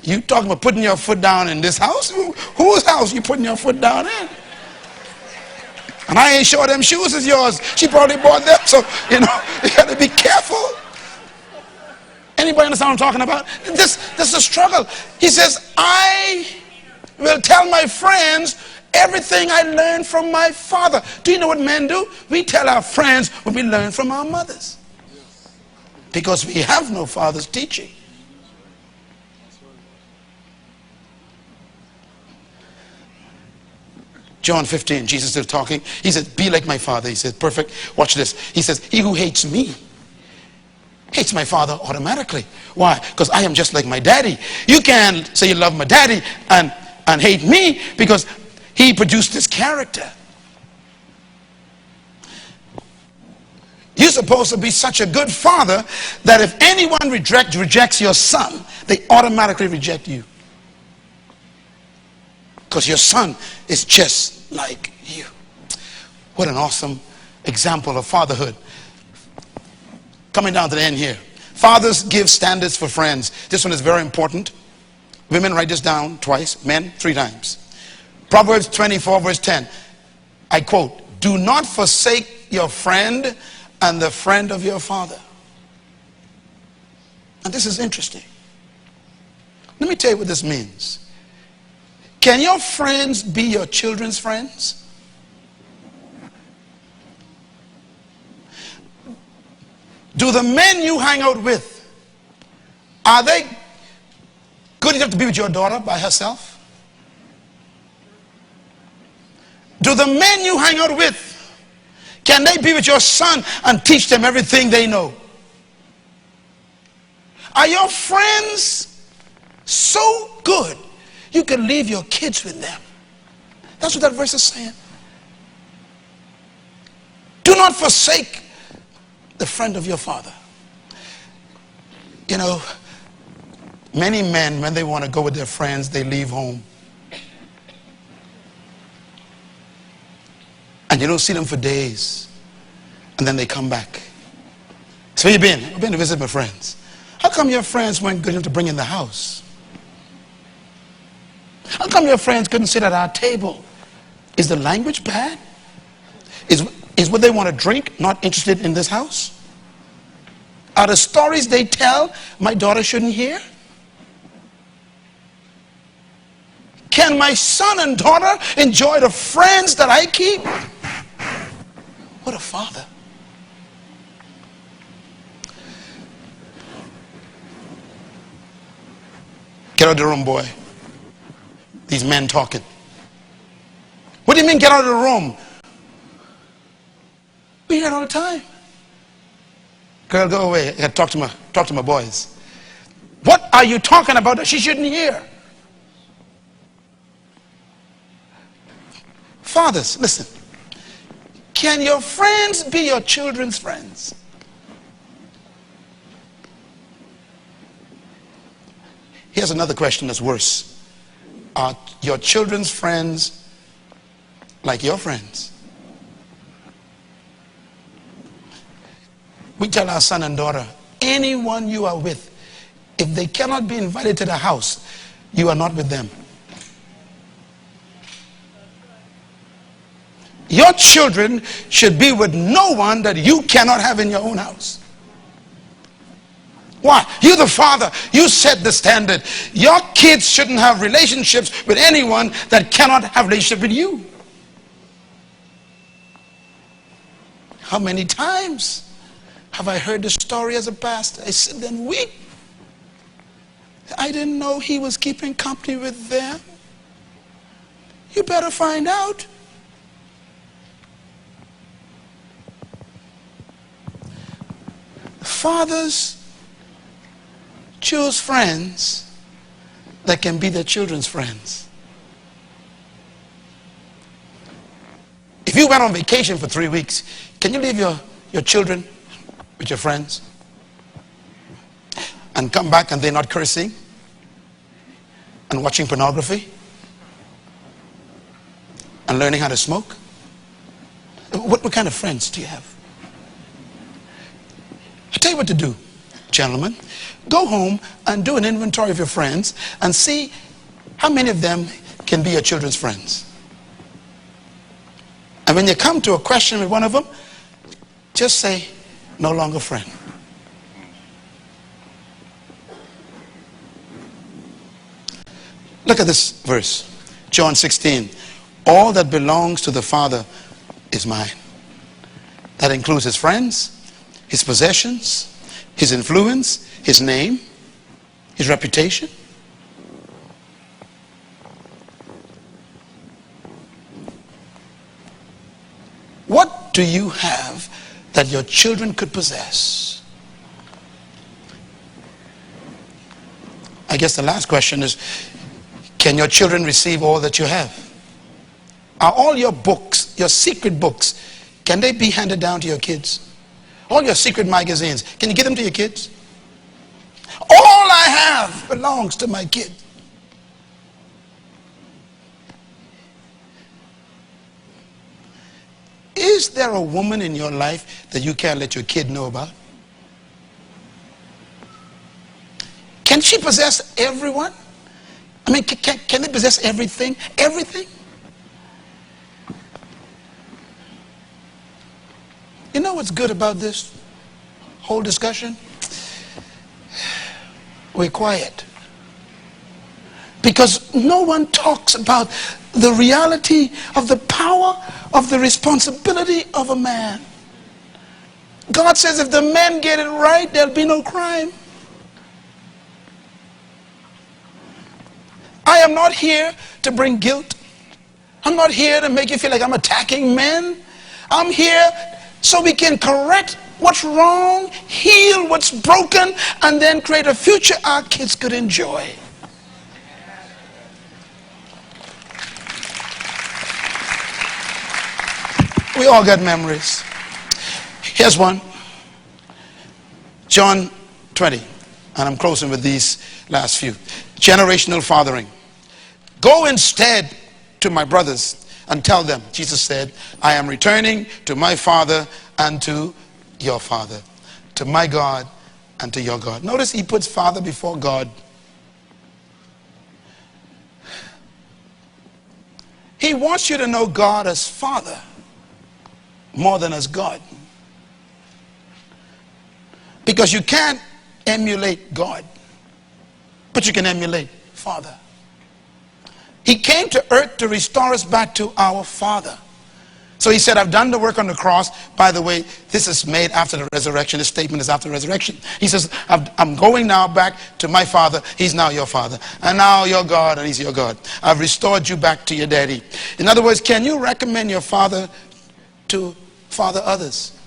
[SPEAKER 2] You talking about putting your foot down in this house? Whose house you putting your foot down in? And I ain't sure them shoes is yours. She probably bought them, so you got to be careful. Anybody understand what I'm talking about? This is a struggle. He says, I will tell my friends everything I learned from my father. Do you know what men do? We tell our friends what we learned from our mothers. Because we have no father's teaching. John 15, Jesus is still talking. He says, be like my father. He says, perfect. Watch this. He says, he who hates me hates my father automatically. Why? Because I am just like my daddy. You can't say you love my daddy and hate me because he produced this character. You're supposed to be such a good father that if anyone rejects your son, they automatically reject you. Because your son is just like you. What an awesome example of fatherhood. Coming down to the end here. Fathers give standards for friends. This one is very important. Women, write this down twice. Men, 3 times. Proverbs 24 verse 10. I quote, do not forsake your friend and the friend of your father. And this is interesting. Let me tell you what this means. Can your friends be your children's friends? Do the men you hang out with, are they good enough to be with your daughter by herself? Do the men you hang out with, can they be with your son and teach them everything they know? Are your friends so good you can leave your kids with them? That's what that verse is saying. Do not forsake the friend of your father. You know, many men, when they want to go with their friends, they leave home. And you don't see them for days. And then they come back. So where you been? I've been to visit my friends. How come your friends weren't good enough to bring in the house? How come your friends couldn't sit at our table? Is the language bad? Is what they want to drink not interested in this house? Are the stories they tell my daughter shouldn't hear? Can my son and daughter enjoy the friends that I keep? What a father. Get out of the room, boy. These men talking. What do you mean get out of the room? We hear it all the time. Girl, go away. I got to talk to my boys. What are you talking about that she shouldn't hear? Fathers, listen. Can your friends be your children's friends? Here's another question that's worse. Are your children's friends like your friends? We tell our son and daughter, anyone you are with, if they cannot be invited to the house, you are not with them. Your children should be with no one that you cannot have in your own house. Why? You're the father. You set the standard. Your kids shouldn't have relationships with anyone that cannot have a relationship with you. How many times have I heard the story as a pastor? I sit there and weep. I didn't know he was keeping company with them. You better find out. Fathers choose friends that can be their children's friends. If you went on vacation for 3 weeks, can you leave your children with your friends and come back and they're not cursing and watching pornography and learning how to smoke? What kind of friends do you have? I'll tell you what to do, gentlemen. Go home and do an inventory of your friends and see how many of them can be your children's friends. And when you come to a question with one of them, just say, no longer friend. Look at this verse, John 16. All that belongs to the Father is mine. That includes his friends, his possessions, his influence, his name, his reputation. What do you have that your children could possess? I guess the last question is, can your children receive all that you have? Are all your books, your secret books, can they be handed down to your kids? All your secret magazines, can you give them to your kids? All I have belongs to my kids. Is there a woman in your life that you can't let your kid know about? Can she possess everyone? I mean, can they possess everything? Everything? You know what's good about this whole discussion? We're quiet. Because no one talks about the reality of the power of the responsibility of a man. God says if the men get it right, there'll be no crime. I am not here to bring guilt. I'm not here to make you feel like I'm attacking men. I'm here so we can correct what's wrong, heal what's broken, and then create a future our kids could enjoy. We all got memories. Here's one. John 20. And I'm closing with these last few. Generational fathering. Go instead to my brothers and tell them, Jesus said, I am returning to my Father and to your Father, to my God and to your God. Notice he puts Father before God. He wants you to know God as Father more than as God. Because you can't emulate God, but you can emulate Father. He came to earth to restore us back to our Father. So he said, I've done the work on the cross. By the way, this is made after the resurrection. This statement is after the resurrection. He says, I'm going now back to my Father. He's now your Father. And now you're God and he's your God. I've restored you back to your daddy. In other words, can you recommend your father to father others?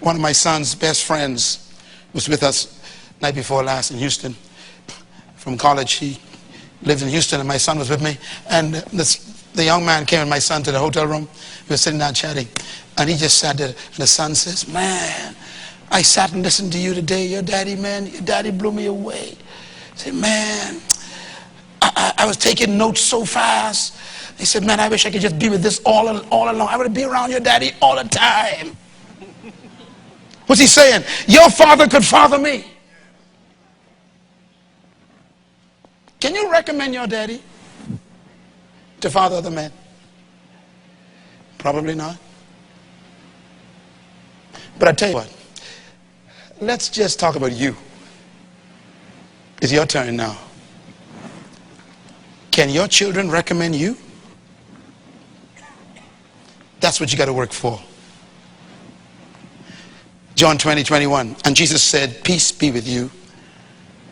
[SPEAKER 2] One of my son's best friends was with us night before last in Houston. From college, he lived in Houston, and my son was with me. And the young man came with my son to the hotel room. We were sitting down chatting, and he just sat there. And the son says, man, I sat and listened to you today. Your daddy, man, your daddy blew me away. I said, man, I was taking notes so fast. He said, man, I wish I could just be with this all along. I would be around your daddy all the time. What's he saying? Your father could father me. Can you recommend your daddy to father other men? Probably not. But I tell you what, let's just talk about you. It's your turn now. Can your children recommend you? That's what you got to work for. John 20:21. And Jesus said, peace be with you.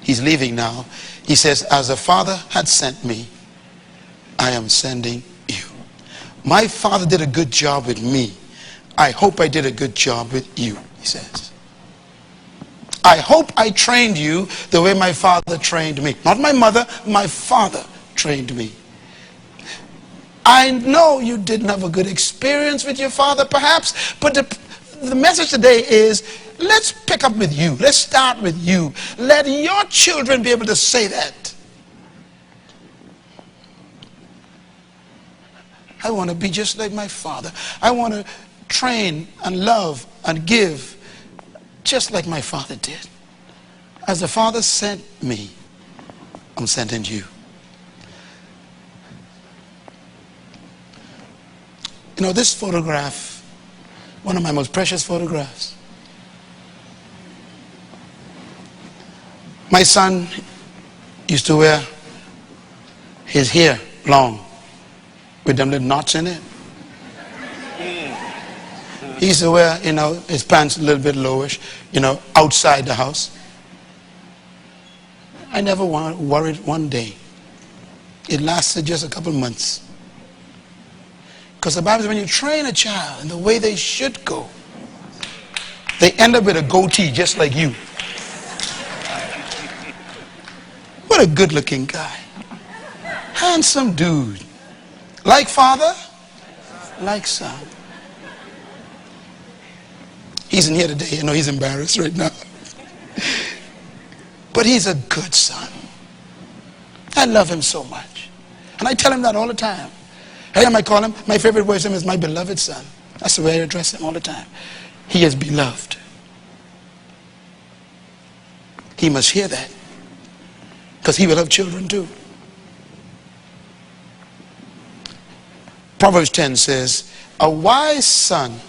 [SPEAKER 2] He's leaving now. He says, as the Father had sent me, I am sending you. My Father did a good job with me. I hope I did a good job with you, he says. I hope I trained you the way my father trained me. Not my mother, my father trained me. I know you didn't have a good experience with your father perhaps, but the message today is, let's pick up with you. Let's start with you. Let your children be able to say that. I want to be just like my father. I want to train and love and give just like my father did. As the Father sent me, I'm sending you. You know, this photograph, one of my most precious photographs. My son used to wear his hair long with them little knots in it. He used to wear, you know, his pants a little bit lowish, you know, outside the house. I never worried one day. It lasted just a couple months. Because the Bible says when you train a child in the way they should go, they end up with a goatee just like you. What a good looking guy. Handsome dude. Like father, like son. He's in here today. You know, he's embarrassed right now. But he's a good son. I love him so much. And I tell him that all the time. Every time I call him, my favorite word to him is my beloved son. That's the way I address him all the time. He is beloved. He must hear that. Because he will have children too. Proverbs 10 says, a wise son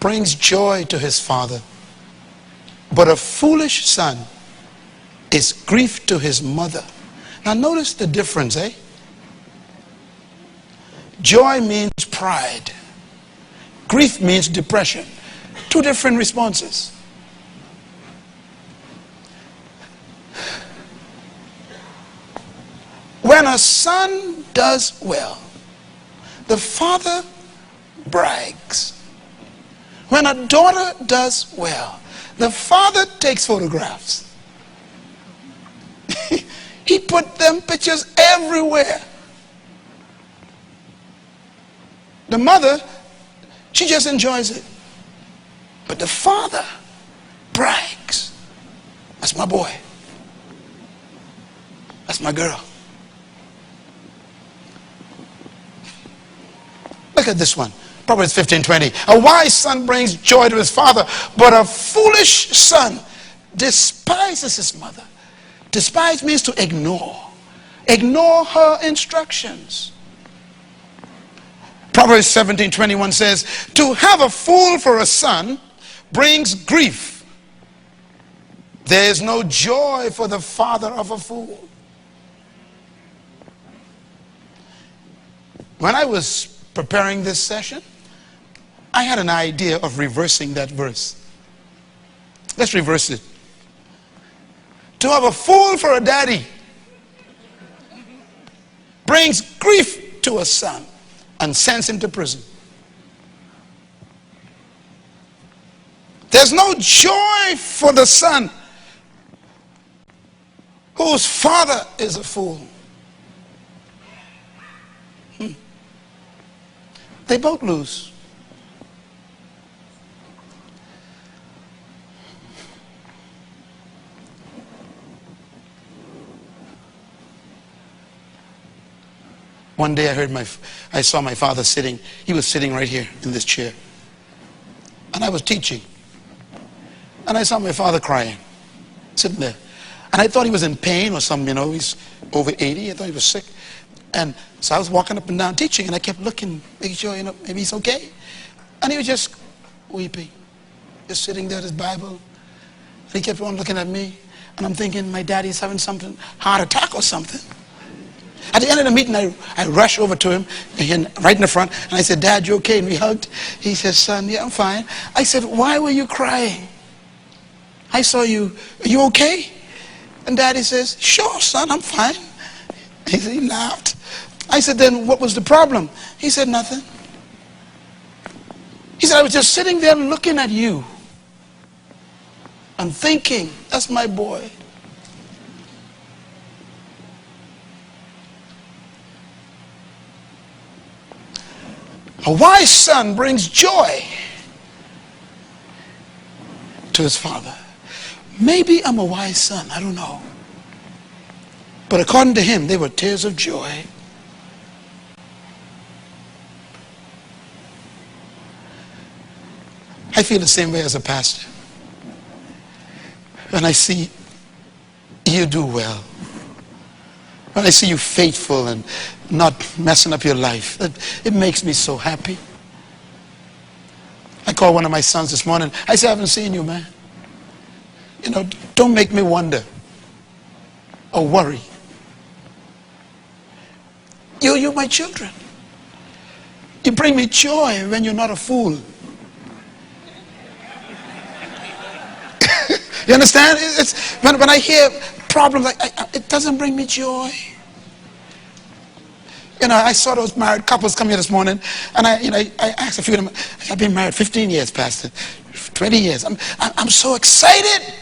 [SPEAKER 2] brings joy to his father, but a foolish son is grief to his mother. Now notice the difference, eh? Joy means pride. Grief means depression. Two different responses. When a son does well, the father brags. When a daughter does well, the father takes photographs. He put them pictures everywhere. The mother, she just enjoys it. But the father brags. That's my boy. That's my girl. Look at this one. Proverbs 15:20. A wise son brings joy to his father, but a foolish son despises his mother. Despise means to ignore. Ignore her instructions. Proverbs 17:21 says, to have a fool for a son brings grief. There is no joy for the father of a fool. When I was preparing this session, I had an idea of reversing that verse. Let's reverse it. To have a fool for a daddy brings grief to a son and sends him to prison. There's no joy for the son whose father is a fool. They both lose. One day I saw my father sitting. He was sitting right here in this chair. And I was teaching. And I saw my father crying, sitting there. And I thought he was in pain or something, you know, he's over 80. I thought he was sick. And so I was walking up and down teaching, and I kept looking, making sure, you know, maybe he's okay. And he was just weeping, just sitting there with his Bible. And he kept on looking at me. And I'm thinking, my daddy's having something, heart attack or something. At the end of the meeting, I rushed over to him, right in the front, and I said, Dad, you okay? And we hugged. He said, son, yeah, I'm fine. I said, why were you crying? I saw you. Are you okay? And Daddy says, sure, son, I'm fine. He laughed. I said, then what was the problem? He said, nothing. He said, I was just sitting there looking at you. I'm thinking, that's my boy. A wise son brings joy to his father. Maybe I'm a wise son, I don't know. But according to him, they were tears of joy. I feel the same way as a pastor. When I see you do well, when I see you faithful and not messing up your life, it makes me so happy. I called one of my sons this morning. I said, I haven't seen you, man. You know, don't make me wonder or worry. You're my children. You bring me joy when you're not a fool. You understand? It's when I hear problems, it doesn't bring me joy. You know, I saw those married couples come here this morning, and I asked a few of them. I've been married 15 years, Pastor, 20 years. I'm so excited.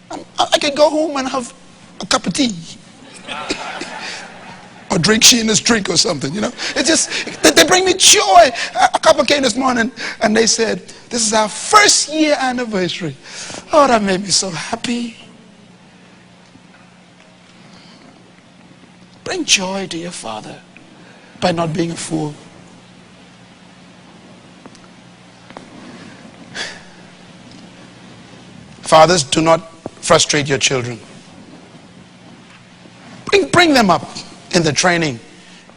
[SPEAKER 2] I could go home and have a cup of tea. Or drink Sheena's drink or something, you know. It's just, they bring me joy. A couple came this morning and they said, this is our first year anniversary. Oh, that made me so happy. Bring joy to your father by not being a fool. Fathers, do not frustrate your children. Bring them up in the training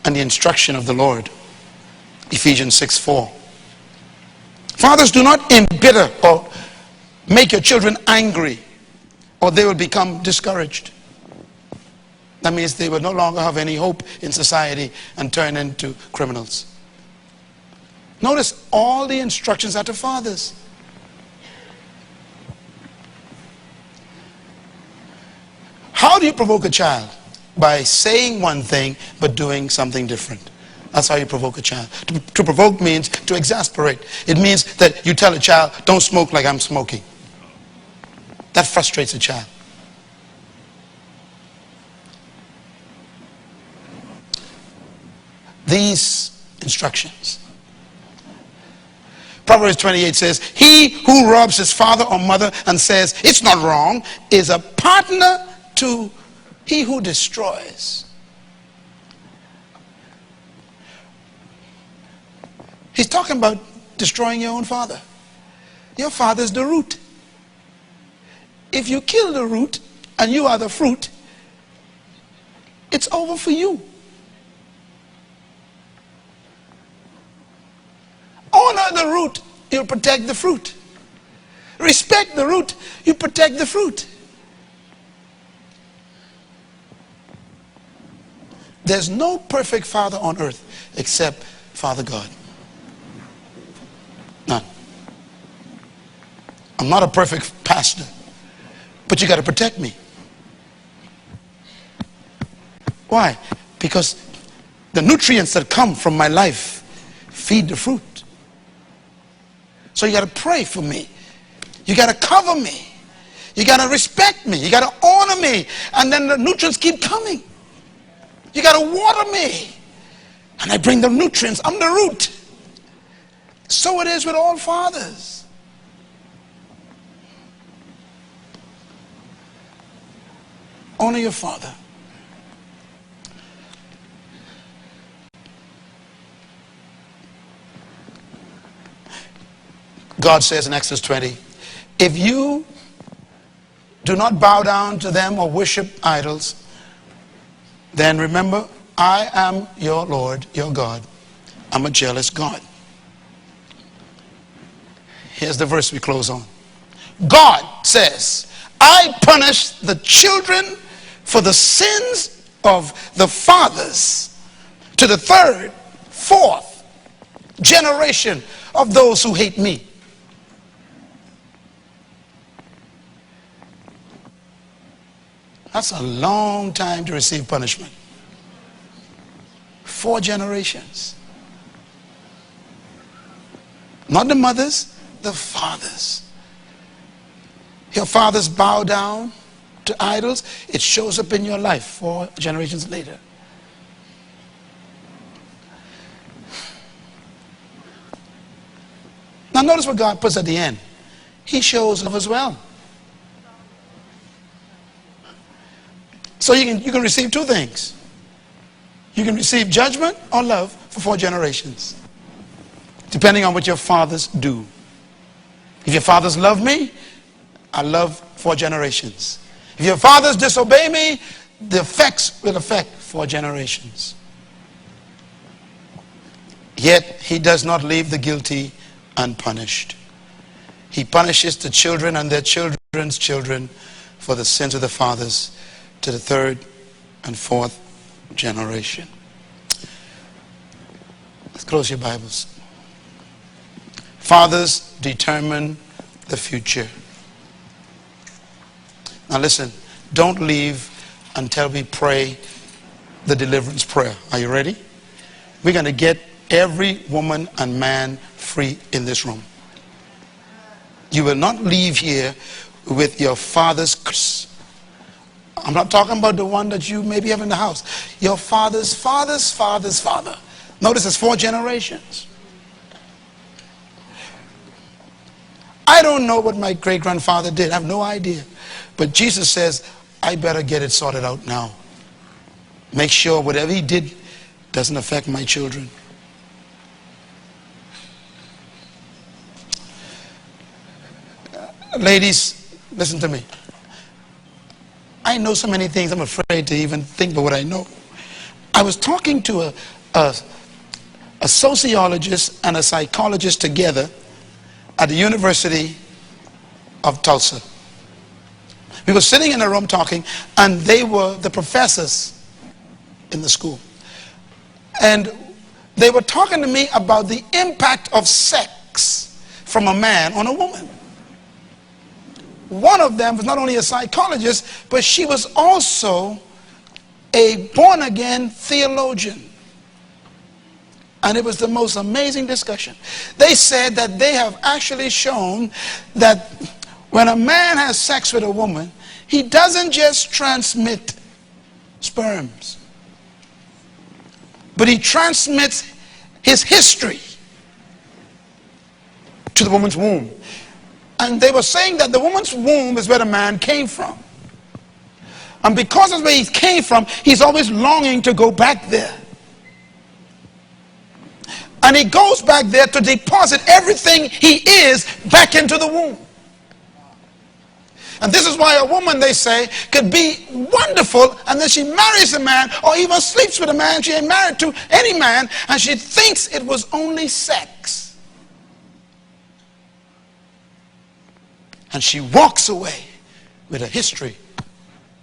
[SPEAKER 2] and the instruction of the Lord. Ephesians 6:4. Fathers, do not embitter or make your children angry, or they will become discouraged. That means they will no longer have any hope in society and turn into criminals. Notice all the instructions are to fathers. How do you provoke a child? By saying one thing but doing something different. That's how you provoke a child. To provoke means to exasperate. It means that you tell a child, don't smoke like I'm smoking. That frustrates a child. These instructions. Proverbs 28 says, he who robs his father or mother and says it's not wrong is a partner to he who destroys. He's talking about destroying your own father. Your father is the root. If you kill the root and you are the fruit, it's over for you. Honor the root, you'll protect the fruit. Respect the root, you protect the fruit. There's no perfect father on earth except Father God. None. I'm not a perfect pastor, but you got to protect me. Why? Because the nutrients that come from my life feed the fruit. So you got to pray for me. You got to cover me. You got to respect me. You got to honor me. And then the nutrients keep coming. You got to water me. And I bring the nutrients. I'm the root. So it is with all fathers. Honor your father. God says in Exodus 20, if you do not bow down to them or worship idols, then remember, I am your Lord, your God. I'm a jealous God. Here's the verse we close on. God says, I punish the children for the sins of the fathers to the third, fourth generation of those who hate me. That's a long time to receive punishment. 4 generations. Not the mothers, the fathers. your fathers bow down to idols, it shows up in your life 4 generations later. Now notice what God puts at the end. He shows love as well. So you can receive 2 things. You can receive judgment or love for 4 generations, depending on what your fathers do. If your fathers love me, I love 4 generations. If your fathers disobey me, the effects will affect 4 generations. Yet he does not leave the guilty unpunished. He punishes the children and their children's children for the sins of the fathers to the 3rd and 4th generation. Let's close your Bibles. Fathers determine the future. Now listen, don't leave until we pray the deliverance prayer. Are you ready? We're going to get every woman and man free in this room. You will not leave here with your father's curse. I'm not talking about the one that you maybe have in the house. Your father's father's father's father. Notice it's 4 generations. I don't know what my great-grandfather did. I have no idea. But Jesus says, I better get it sorted out now. Make sure whatever he did doesn't affect my children. Ladies, listen to me. I know so many things I'm afraid to even think about what I know. I was talking to a sociologist and a psychologist together at the University of Tulsa. We were sitting in a room talking, and they were the professors in the school. And they were talking to me about the impact of sex from a man on a woman. One of them was not only a psychologist, but she was also a born-again theologian. And it was the most amazing discussion. They said that they have actually shown that when a man has sex with a woman, he doesn't just transmit sperms, but he transmits his history to the woman's womb. And they were saying that the woman's womb is where the man came from. And because of where he came from, he's always longing to go back there. And he goes back there to deposit everything he is back into the womb. And this is why a woman, they say, could be wonderful, and then she marries a man or even sleeps with a man she ain't married to, any man, and she thinks it was only sex. And she walks away with a history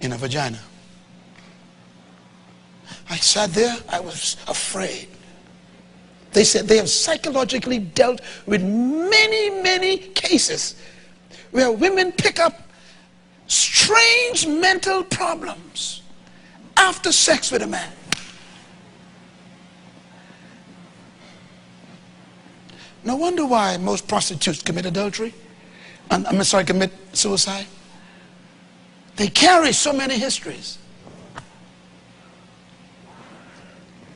[SPEAKER 2] in her vagina. I sat there, I was afraid. They said they have psychologically dealt with many, many cases where women pick up strange mental problems after sex with a man. No wonder why most prostitutes commit adultery. Commit suicide. They carry so many histories.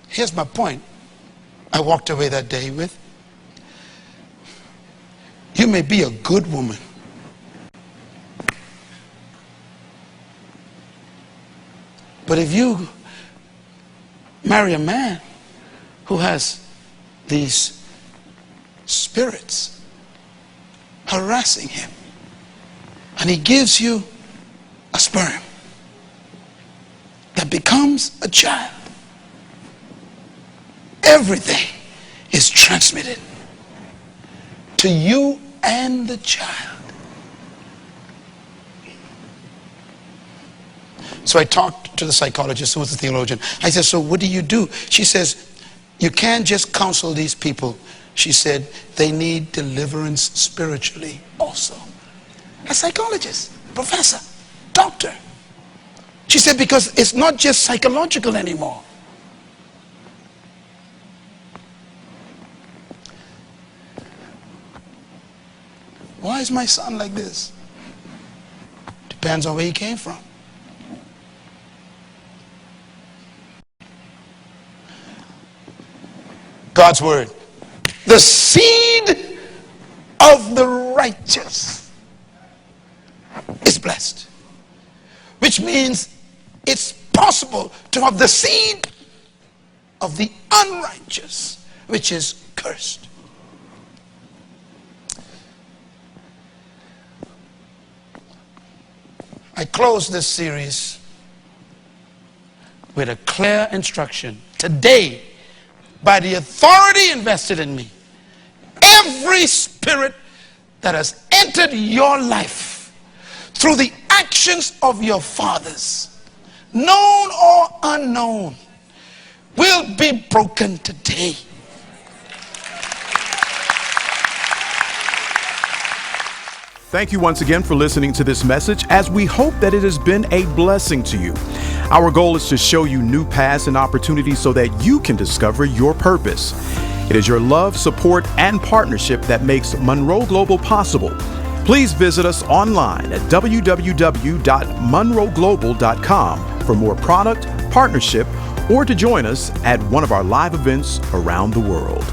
[SPEAKER 2] Here's my point I walked away that day with. You may be a good woman, but if you marry a man who has these spirits harassing him, and he gives you a sperm that becomes a child, everything is transmitted to you and the child. So I talked to the psychologist who was a theologian. I said, so what do you do? She says, you can't just counsel these people. She said, they need deliverance spiritually also. A psychologist, professor, doctor. She said, because it's not just psychological anymore. Why is my son like this? depends on where he came from. God's word. The seed of the righteous is blessed, which means it's possible to have the seed of the unrighteous, which is cursed. I close this series with a clear instruction. Today, by the authority invested in me, every spirit that has entered your life through the actions of your fathers, known or unknown, will be broken today.
[SPEAKER 1] Thank you once again for listening to this message, as we hope that it has been a blessing to you. Our goal is to show you new paths and opportunities so that you can discover your purpose. It is your love, support, and partnership that makes Munroe Global possible. Please visit us online at www.munroeglobal.com for more product, partnership, or to join us at one of our live events around the world.